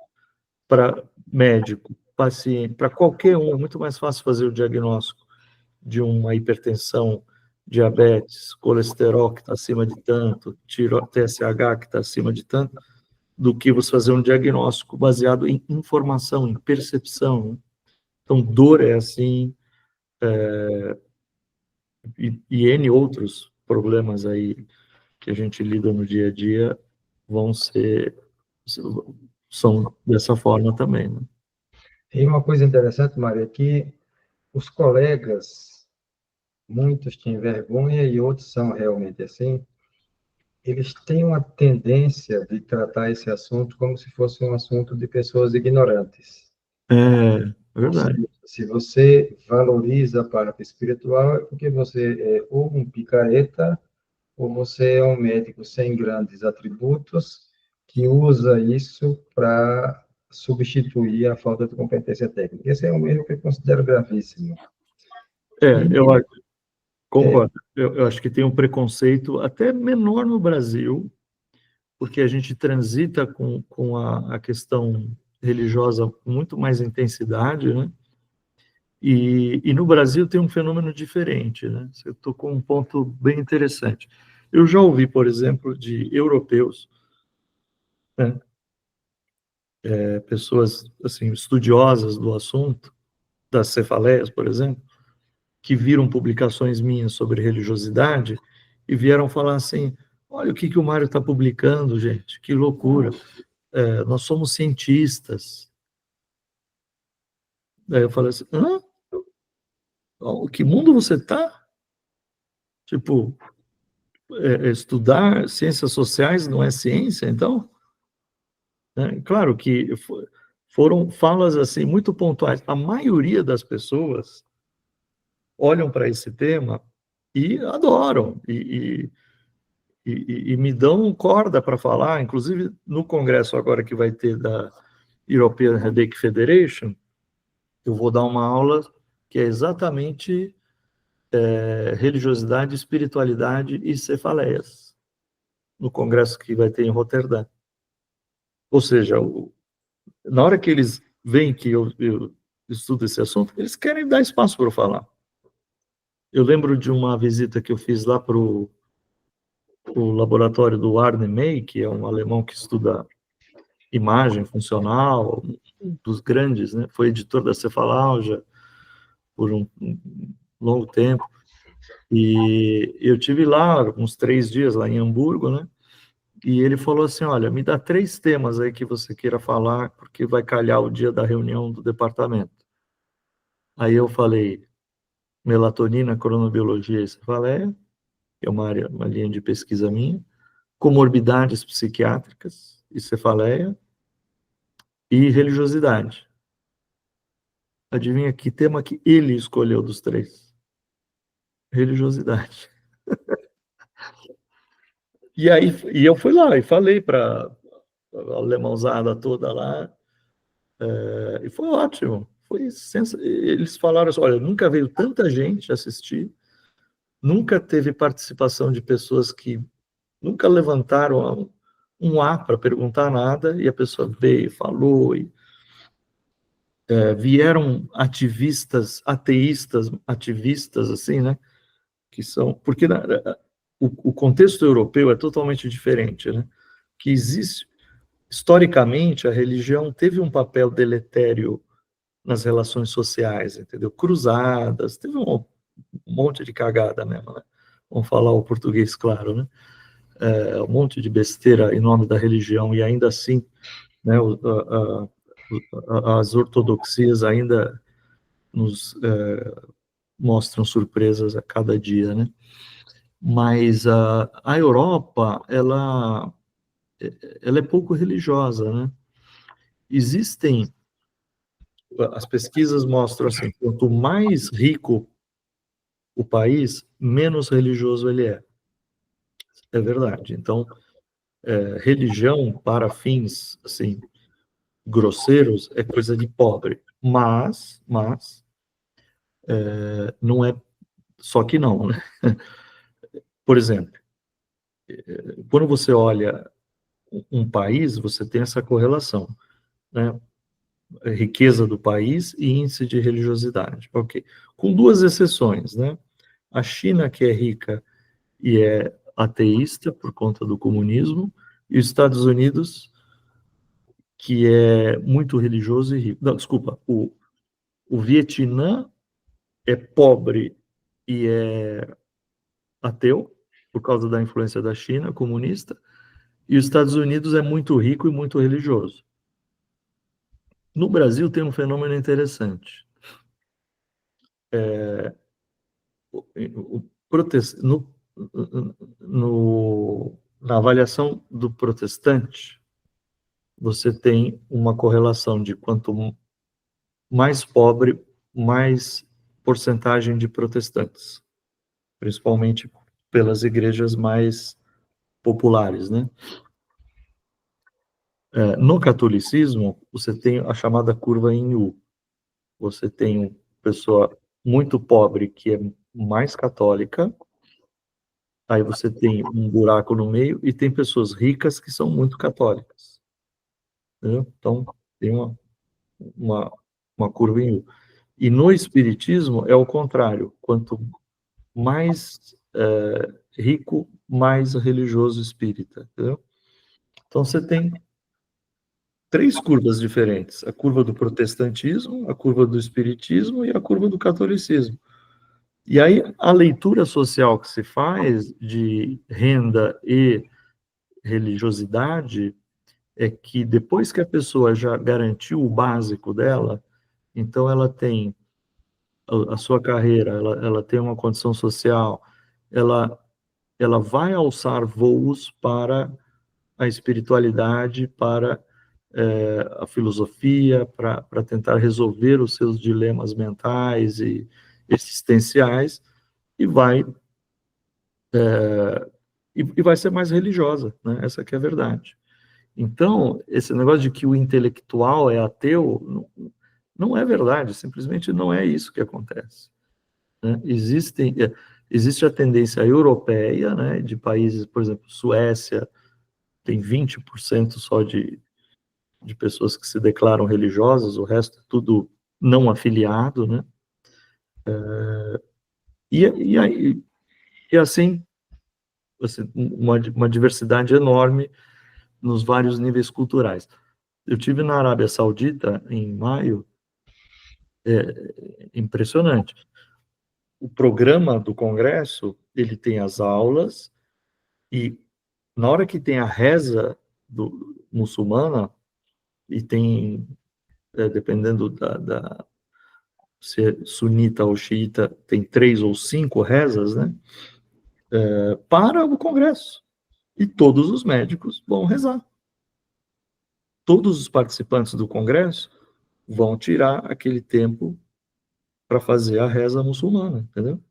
para médico, paciente, para qualquer um, é muito mais fácil fazer o diagnóstico de uma hipertensão, diabetes, colesterol que está acima de tanto, TSH que está acima de tanto, do que você fazer um diagnóstico baseado em informação, em percepção, né? Então, dor é assim, e N outros problemas aí que a gente lida no dia a dia vão ser, são dessa forma também, né? E uma coisa interessante, Maria, é que os colegas muitos têm vergonha e outros são realmente assim, eles têm uma tendência de tratar esse assunto como se fosse um assunto de pessoas ignorantes. É Ou verdade. seja, se você valoriza a parte espiritual, é porque você é ou um picareta, ou você é um médico sem grandes atributos, que usa isso para substituir a falta de competência técnica. Esse é um erro que eu considero gravíssimo. Eu E é, concordo. Eu acho que tem um preconceito até menor no Brasil, porque a gente transita com a questão religiosa com muito mais intensidade, né? E no Brasil tem um fenômeno diferente, né? Você tocou um ponto bem interessante. Eu já ouvi, por exemplo, de europeus, né? Pessoas assim estudiosas do assunto, das cefaleias, por exemplo, que viram publicações minhas sobre religiosidade e vieram falar assim: olha o que que o Mário está publicando, gente, que loucura. Nós somos cientistas. Daí eu falei assim: hã? Que mundo você está? Tipo, estudar ciências sociais não é ciência, então? Né? Claro que foram falas assim muito pontuais. A maioria das pessoas olham para esse tema e adoram e me dão corda para falar. Inclusive no congresso agora que vai ter da European Headache Federation, eu vou dar uma aula que é exatamente religiosidade, espiritualidade e cefaleias, no congresso que vai ter em Roterdã. Ou seja, na hora que eles veem que eu estudo esse assunto, eles querem dar espaço para eu falar. Eu lembro de uma visita que eu fiz lá para o laboratório do Arne May, que é um alemão que estuda imagem funcional, um dos grandes, né? Foi editor da Cefalálgia por um longo tempo. E eu tive lá uns 3 dias lá em Hamburgo, né? E ele falou assim: olha, me dá 3 temas aí que você queira falar, porque vai calhar o dia da reunião do departamento. Aí eu falei: melatonina, cronobiologia e cefaleia, que é uma linha de pesquisa minha, comorbidades psiquiátricas e cefaleia, e religiosidade. Adivinha que tema que ele escolheu dos 3? Religiosidade. E eu fui lá e falei para a alemãozada toda lá, e foi ótimo. Eles falaram assim: olha, nunca veio tanta gente assistir, nunca teve participação de pessoas que nunca levantaram um A para perguntar nada, e a pessoa veio, falou, e vieram ativistas, ateístas, ativistas, assim, né? Que são. Porque o contexto europeu é totalmente diferente, né? Que existe. Historicamente, a religião teve um papel deletério nas relações sociais, entendeu? Cruzadas, teve um monte de cagada mesmo, né? Vamos falar o português claro, né? Um monte de besteira em nome da religião, e ainda assim, né, as ortodoxias ainda nos mostram surpresas a cada dia, né? Mas a Europa, ela é pouco religiosa, né? Existem, as pesquisas mostram assim, quanto mais rico o país, menos religioso ele é. É verdade. Então, religião para fins assim grosseiros é coisa de pobre, mas não é só que não, né? Por exemplo, quando você olha um país, você tem essa correlação, né? Riqueza do país e índice de religiosidade, ok? Com duas exceções, né? A China, que é rica e é ateísta por conta do comunismo, e os Estados Unidos, que é muito religioso e rico. Não, desculpa, o Vietnã é pobre e é ateu, por causa da influência da China comunista, e os Estados Unidos é muito rico e muito religioso. No Brasil tem um fenômeno interessante. na avaliação do protestante, você tem uma correlação de quanto mais pobre, mais porcentagem de protestantes, principalmente pelas igrejas mais populares, né? No catolicismo, você tem a chamada curva em U. Você tem uma pessoa muito pobre que é mais católica, aí você tem um buraco no meio e tem pessoas ricas que são muito católicas. Entendeu? Então, tem uma, uma curva em U. E no espiritismo é o contrário. Quanto mais rico, mais religioso espírita. Entendeu? Então, você tem 3 curvas diferentes: a curva do protestantismo, a curva do espiritismo e a curva do catolicismo. E aí a leitura social que se faz de renda e religiosidade é que depois que a pessoa já garantiu o básico dela, então ela tem a sua carreira, ela tem uma condição social, ela, ela vai alçar voos para a espiritualidade, para a filosofia, para tentar resolver os seus dilemas mentais e existenciais, e vai e vai ser mais religiosa, né? Essa que é a verdade. Então, esse negócio de que o intelectual é ateu, não é verdade, simplesmente não é isso que acontece, né? Existe a tendência europeia, né, de países, por exemplo, Suécia, tem 20% só de pessoas que se declaram religiosas, o resto é tudo não afiliado, né? E, e, e assim, uma diversidade enorme nos vários níveis culturais. Eu tive na Arábia Saudita em maio, impressionante. O programa do congresso, ele tem as aulas e na hora que tem a reza muçulmana, e tem, dependendo se é sunita ou xiita, tem 3 ou 5 rezas, né? Para o congresso. E todos os médicos vão rezar. Todos os participantes do congresso vão tirar aquele tempo para fazer a reza muçulmana, entendeu?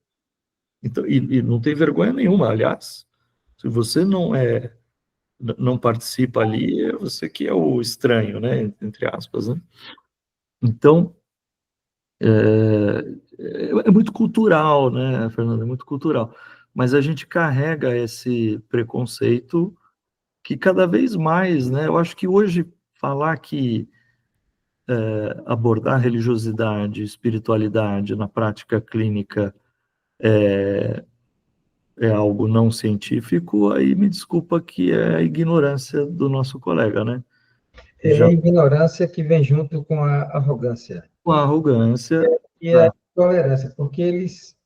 Então, e não tem vergonha nenhuma. Aliás, se você não participa ali, é você que é o estranho, né? Entre aspas, né? Então, é muito cultural, né, Fernando? É muito cultural. Mas a gente carrega esse preconceito que cada vez mais, né? Eu acho que hoje falar que abordar religiosidade, espiritualidade na prática clínica é algo não científico, aí me desculpa que é a ignorância do nosso colega, né? É Já a ignorância que vem junto com a arrogância com a arrogância, e a né? intolerância, porque eles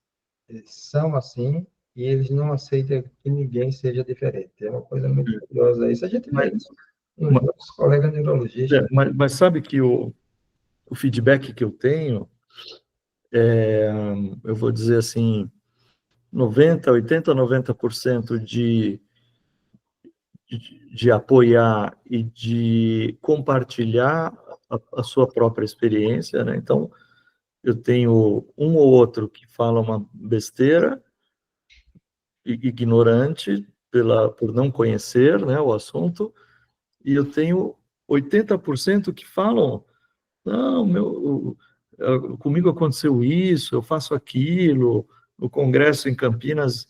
são assim e eles não aceitam que ninguém seja diferente. É uma coisa muito curiosa isso. A gente vê Mas, isso nos nossos colegas neurologistas. mas sabe que o feedback que eu tenho, eu vou dizer assim, 80, 90% de apoiar e de compartilhar a sua própria experiência, né? Então, eu tenho um ou outro que fala uma besteira, ignorante, por não conhecer, né, o assunto, e eu tenho 80% que falam, não, comigo aconteceu isso, eu faço aquilo, no congresso em Campinas,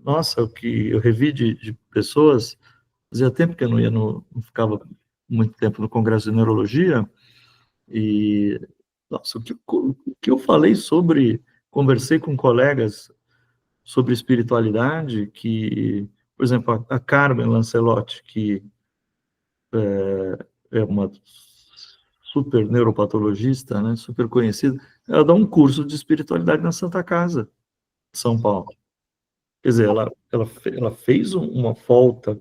nossa, o que eu revi de pessoas, fazia tempo que eu não ficava muito tempo no congresso de neurologia, e, nossa, o que eu falei conversei com colegas sobre espiritualidade, que, por exemplo, a Carmen Lancelotti, que é uma super neuropatologista, né, super conhecida, ela dá um curso de espiritualidade na Santa Casa, de São Paulo. Quer dizer, ela fez uma volta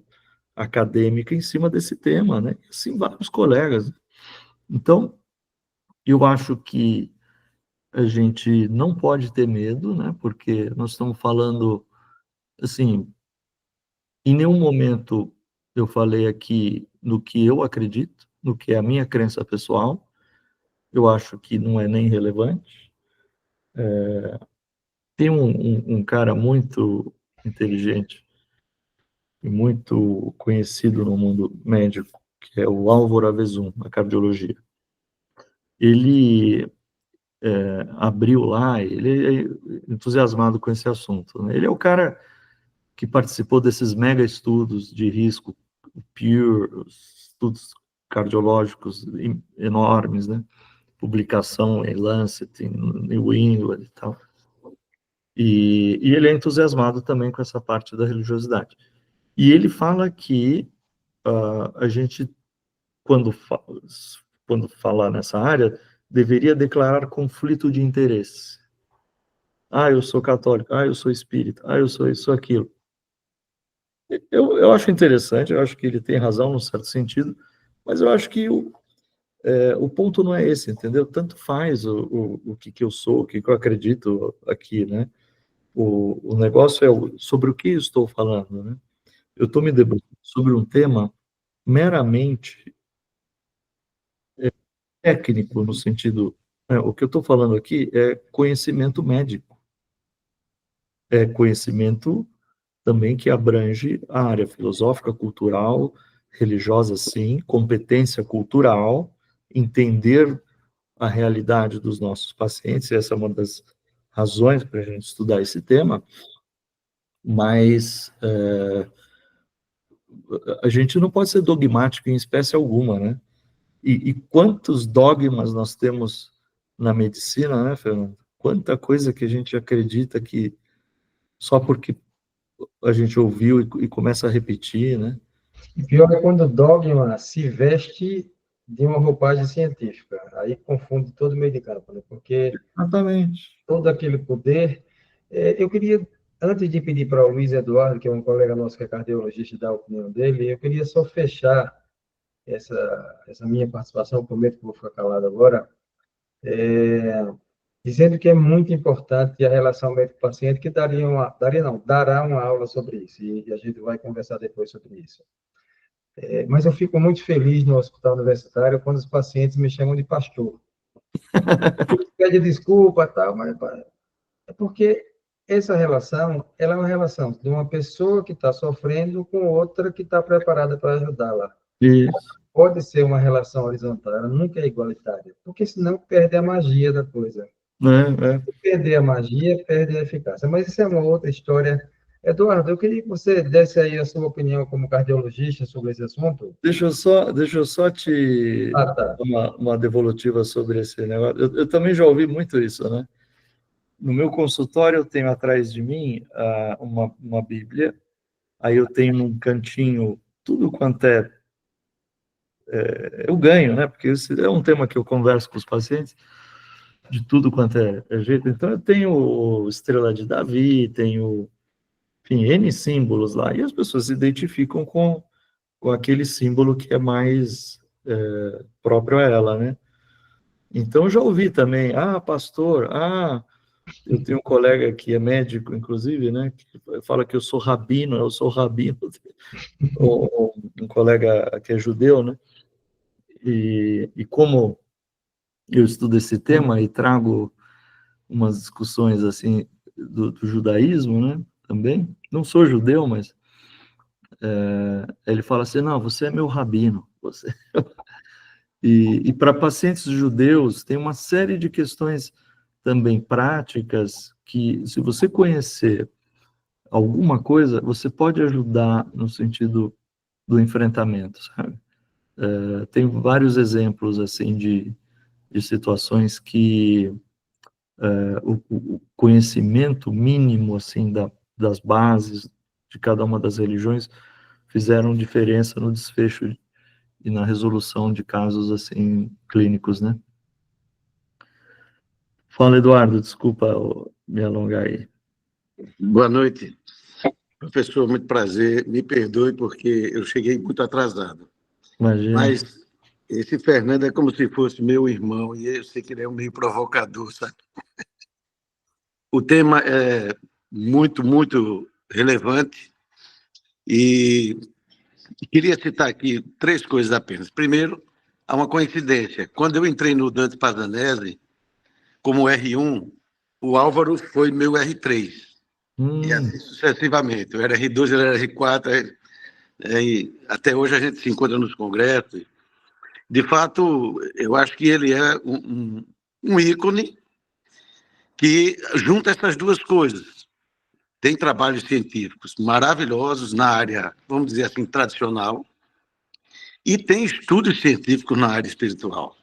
acadêmica em cima desse tema, né? Assim, vários colegas. Então, eu acho que a gente não pode ter medo, né? Porque nós estamos falando, assim, em nenhum momento eu falei aqui no que eu acredito, no que é a minha crença pessoal. Eu acho que não é nem relevante. Tem um cara muito inteligente e muito conhecido no mundo médico, que é o Álvaro Avezum, na cardiologia. Ele abriu lá, ele é entusiasmado com esse assunto, né? Ele é o cara que participou desses mega estudos de risco, PURE, estudos cardiológicos enormes, né? Publicação em Lancet, em New England e tal. E ele é entusiasmado também com essa parte da religiosidade. E ele fala que a gente, quando, quando falar nessa área, deveria declarar conflito de interesse. Ah, eu sou católico. Ah, eu sou espírita. Ah, eu sou isso, aquilo. Eu acho interessante, eu acho que ele tem razão num certo sentido, mas eu acho que o ponto não é esse, entendeu? Tanto faz o que eu sou, o que eu acredito aqui, né? O negócio é sobre o que eu estou falando, né? Eu estou me debruçando sobre um tema meramente técnico, no sentido, o que eu estou falando aqui é conhecimento médico, é conhecimento também que abrange a área filosófica, cultural, religiosa, sim, competência cultural, entender a realidade dos nossos pacientes, essa é uma das razões para a gente estudar esse tema, mas a gente não pode ser dogmático em espécie alguma, né? E quantos dogmas nós temos na medicina, né, Fernando? Quanta coisa que a gente acredita que só porque a gente ouviu e começa a repetir, né? E pior é quando o dogma se veste de uma roupagem científica. Aí confunde todo o meio de campo, né? Porque Exatamente. todo aquele poder. Eu queria, antes de pedir para o Luiz Eduardo, que é um colega nosso que é cardiologista, dar a opinião dele, eu queria só fechar essa minha participação, prometo que vou ficar calado agora, dizendo que é muito importante a relação médico-paciente, que dará uma aula sobre isso, e a gente vai conversar depois sobre isso. Mas eu fico muito feliz no hospital universitário quando os pacientes me chamam de pastor. Pede desculpa, tal, mas é porque essa relação, ela é uma relação de uma pessoa que está sofrendo com outra que está preparada para ajudá-la. Isso, Pode ser uma relação horizontal, ela nunca é igualitária, porque senão perde a magia da coisa. né? Se perder a magia, perde a eficácia. Mas isso é uma outra história. Eduardo, eu queria que você desse aí a sua opinião como cardiologista sobre esse assunto. Deixa eu só te Ah, tá. dar uma devolutiva sobre esse negócio. Eu também já ouvi muito isso, né? No meu consultório, eu tenho atrás de mim uma Bíblia, aí eu tenho num cantinho tudo quanto eu ganho, né? Porque esse é um tema que eu converso com os pacientes, de tudo quanto é jeito. Então, eu tenho o Estrela de Davi, tenho, enfim, N símbolos lá, e as pessoas se identificam com aquele símbolo que é mais próprio a ela, né? Então, eu já ouvi também, pastor, eu tenho um colega que é médico, inclusive, né, que fala que eu sou rabino, ou um colega que é judeu, né, e como eu estudo esse tema e trago umas discussões, assim, do judaísmo, né, também, não sou judeu, mas ele fala assim, não, você é meu rabino, você... E para pacientes judeus, tem uma série de questões também práticas que, se você conhecer alguma coisa, você pode ajudar no sentido do enfrentamento, sabe? Tem vários exemplos, assim, de situações que o conhecimento mínimo, assim, das bases de cada uma das religiões fizeram diferença no desfecho e na resolução de casos, assim, clínicos, né? Fala, Eduardo, desculpa me alongar aí. Boa noite, professor, muito prazer. Me perdoe porque eu cheguei muito atrasado. Imagina. Mas Esse Fernando é como se fosse meu irmão, e eu sei que ele é um meio provocador, sabe? O tema é muito, muito relevante e queria citar aqui 3 coisas apenas. Primeiro, há uma coincidência. Quando eu entrei no Dante Pazzanese, como R1, o Álvaro foi meu R3. E assim sucessivamente. Eu era R2, ele era R4, e até hoje a gente se encontra nos congressos. De fato, eu acho que ele é um ícone que junta essas 2 coisas. Tem trabalhos científicos maravilhosos na área, vamos dizer assim, tradicional, e tem estudos científicos na área espiritual.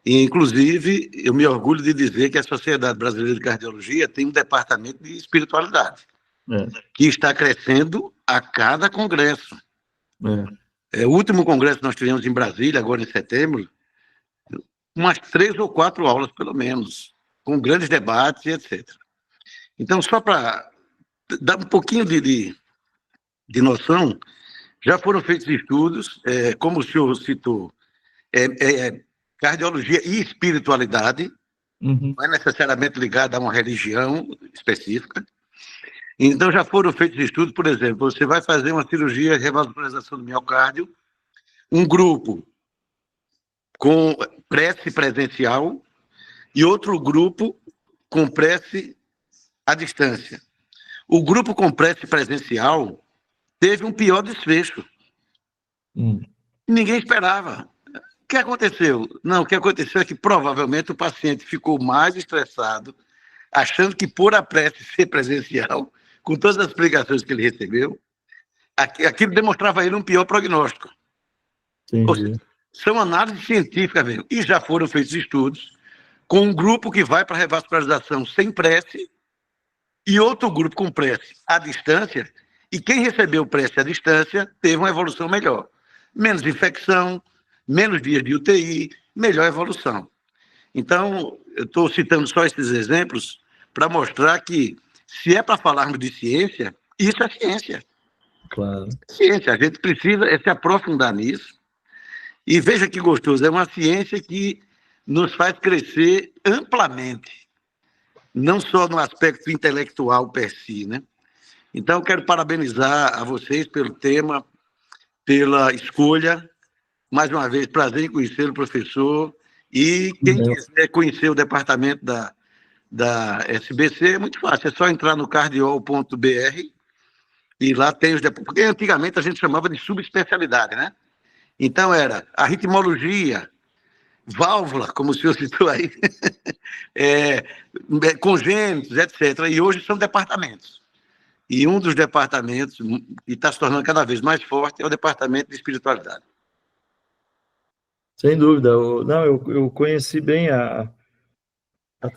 E, inclusive, eu me orgulho de dizer que a Sociedade Brasileira de Cardiologia tem um departamento de espiritualidade, que está crescendo a cada congresso. O último congresso que nós tivemos em Brasília, agora em setembro, umas 3 ou 4 aulas, pelo menos, com grandes debates, etc. Então, só para dar um pouquinho de noção, já foram feitos estudos, como o senhor citou, cardiologia e espiritualidade, não é necessariamente ligada a uma religião específica. Então, já foram feitos estudos, por exemplo, você vai fazer uma cirurgia de revascularização do miocárdio, um grupo com prece presencial e outro grupo com prece à distância. O grupo com prece presencial teve um pior desfecho. Ninguém esperava. O que aconteceu? Não, o que aconteceu é que provavelmente o paciente ficou mais estressado, achando que por a prece ser presencial, com todas as explicações que ele recebeu, aquilo demonstrava a ele um pior prognóstico. Ou seja, são análises científicas mesmo. E já foram feitos estudos com um grupo que vai para a revascularização sem prece e outro grupo com prece à distância, e quem recebeu prece à distância teve uma evolução melhor. Menos infecção, menos dias de UTI, melhor evolução. Então, eu estou citando só esses exemplos para mostrar que, se é para falarmos de ciência, isso é ciência. Claro. Ciência, a gente precisa se aprofundar nisso. E veja que gostoso, é uma ciência que nos faz crescer amplamente, não só no aspecto intelectual per si, né? Então, eu quero parabenizar a vocês pelo tema, pela escolha. Mais uma vez, prazer em conhecê-lo, professor. E quem quiser conhecer o departamento da SBC, é muito fácil, é só entrar no cardiol.br e lá tem os... Porque antigamente a gente chamava de subespecialidade, né? Então era arritmologia, válvula, como o senhor citou aí, congênitos, etc. E hoje são departamentos. E um dos departamentos que está se tornando cada vez mais forte é o departamento de espiritualidade. Sem dúvida. Eu conheci bem a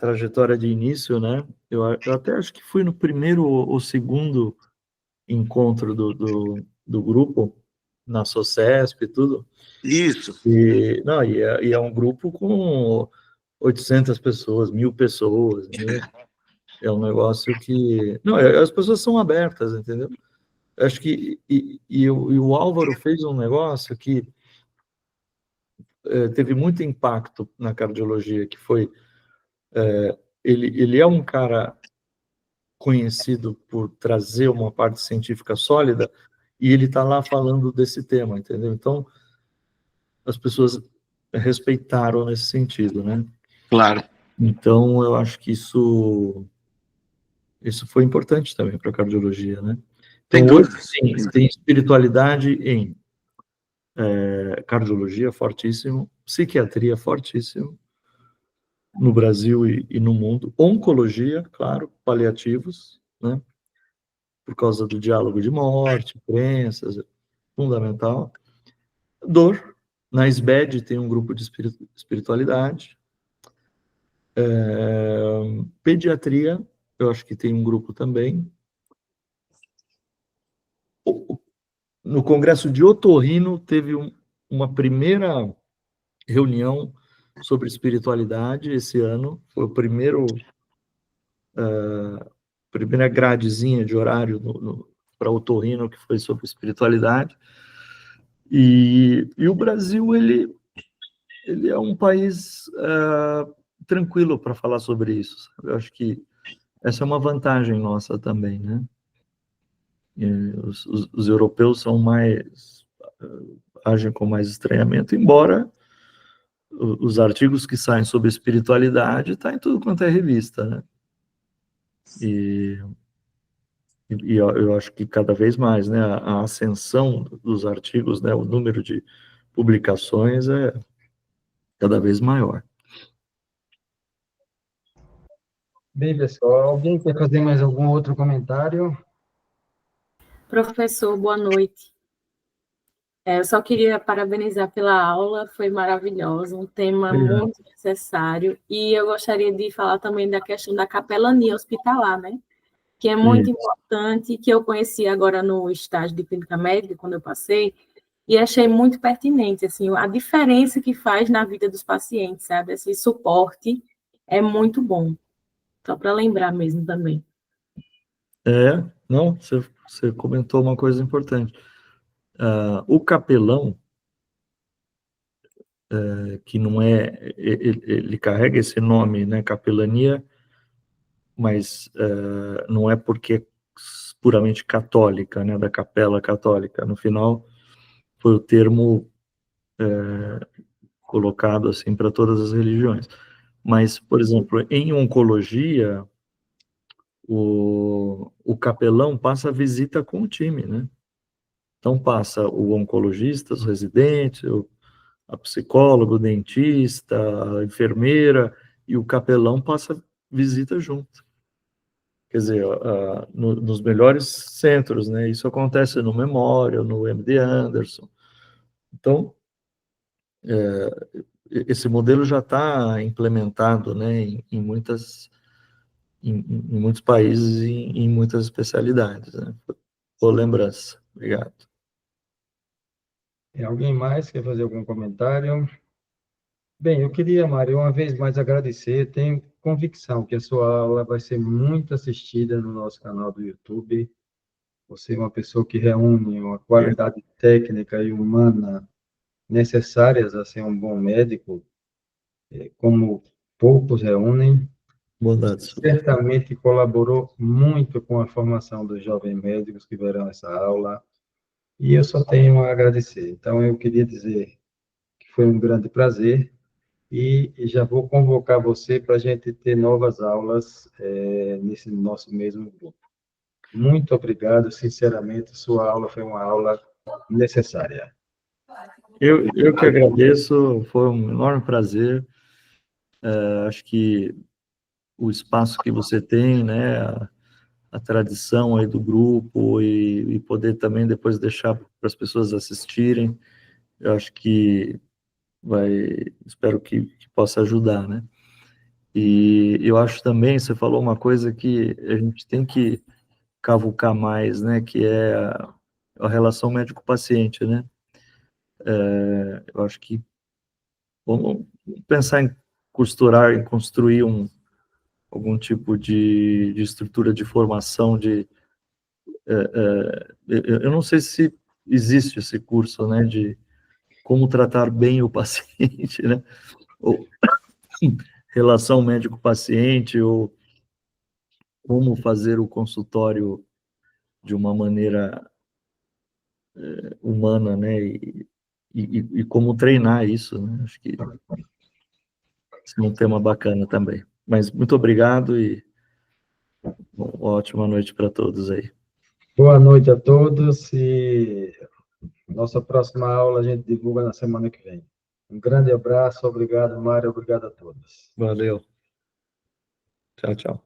trajetória de início, né? Eu até acho que fui no primeiro ou segundo encontro do grupo, na SOCESP e tudo. Isso. E é um grupo com 800 pessoas, 1000 pessoas, né? É um negócio que... Não, as pessoas são abertas, entendeu? Acho que... E o Álvaro fez um negócio que teve muito impacto na cardiologia, que foi... Ele é um cara conhecido por trazer uma parte científica sólida, e ele está lá falando desse tema, entendeu? Então, as pessoas respeitaram nesse sentido, né? Claro. Então, eu acho que isso foi importante também para a cardiologia, né? Então, hoje tem espiritualidade em cardiologia fortíssimo, psiquiatria fortíssimo, no Brasil e no mundo, oncologia, claro, paliativos, né? Por causa do diálogo de morte, crenças, fundamental. Dor, na SBED tem um grupo de espiritualidade. Pediatria, eu acho que tem um grupo também. No Congresso de Otorrino, teve uma primeira reunião sobre espiritualidade esse ano. Foi o primeira gradezinha de horário para Otorrino, que foi sobre espiritualidade. E o Brasil, ele ele é um país tranquilo para falar sobre isso. Eu acho que essa é uma vantagem nossa também, né? Os europeus são mais agem com mais estranhamento, embora os artigos que saem sobre espiritualidade está em tudo quanto é revista, né? E eu acho que cada vez mais, né, a ascensão dos artigos, né, o número de publicações é cada vez maior. Bem, pessoal, alguém quer fazer mais algum outro comentário? Professor, boa noite. Eu só queria parabenizar pela aula, foi maravilhosa, um tema muito necessário. E eu gostaria de falar também da questão da capelania hospitalar, né? Que é muito importante, que eu conheci agora no estágio de clínica médica, quando eu passei, e achei muito pertinente, assim, a diferença que faz na vida dos pacientes, sabe? Esse suporte é muito bom. Só para lembrar mesmo também. Não, você comentou uma coisa importante. O capelão, que não é, ele carrega esse nome, né, capelania, mas não é porque é puramente católica, né, da capela católica. No final, foi o termo colocado assim para todas as religiões. Mas, por exemplo, em oncologia, o capelão passa a visita com o time, né? Então passa o oncologista, os residentes, a psicóloga, o dentista, a enfermeira, e o capelão passa visita junto. Quer dizer, nos melhores centros, né? Isso acontece no Memorial, no MD Anderson. Então, esse modelo já está implementado, né, em muitos países e em muitas especialidades, né? Boa lembrança. Obrigado. Alguém mais quer fazer algum comentário? Bem, eu queria, Mário, uma vez mais agradecer. Tenho convicção que a sua aula vai ser muito assistida no nosso canal do YouTube. Você é uma pessoa que reúne uma qualidade técnica e humana necessárias a ser um bom médico, como poucos reúnem. Bondade. Certamente colaborou muito com a formação dos jovens médicos que verão essa aula, e eu só tenho a agradecer. Então, eu queria dizer que foi um grande prazer, e já vou convocar você para a gente ter novas aulas nesse nosso mesmo grupo. Muito obrigado, sinceramente, sua aula foi uma aula necessária. Eu que agradeço, foi um enorme prazer. Acho que o espaço que você tem, né, a tradição aí do grupo e poder também depois deixar para as pessoas assistirem, eu acho que espero que possa ajudar, né? E eu acho também, você falou uma coisa que a gente tem que cavucar mais, né, que é a relação médico-paciente, né? Eu acho que vamos pensar em costurar, em construir algum tipo de estrutura de formação eu não sei se existe esse curso, né, de como tratar bem o paciente, né, ou relação médico-paciente, ou como fazer o consultório de uma maneira humana, né, e como treinar isso, né, acho que esse é um tema bacana também. Mas muito obrigado e uma ótima noite para todos aí. Boa noite a todos, e nossa próxima aula a gente divulga na semana que vem. Um grande abraço, obrigado, Mário, obrigado a todos. Valeu. Tchau, tchau.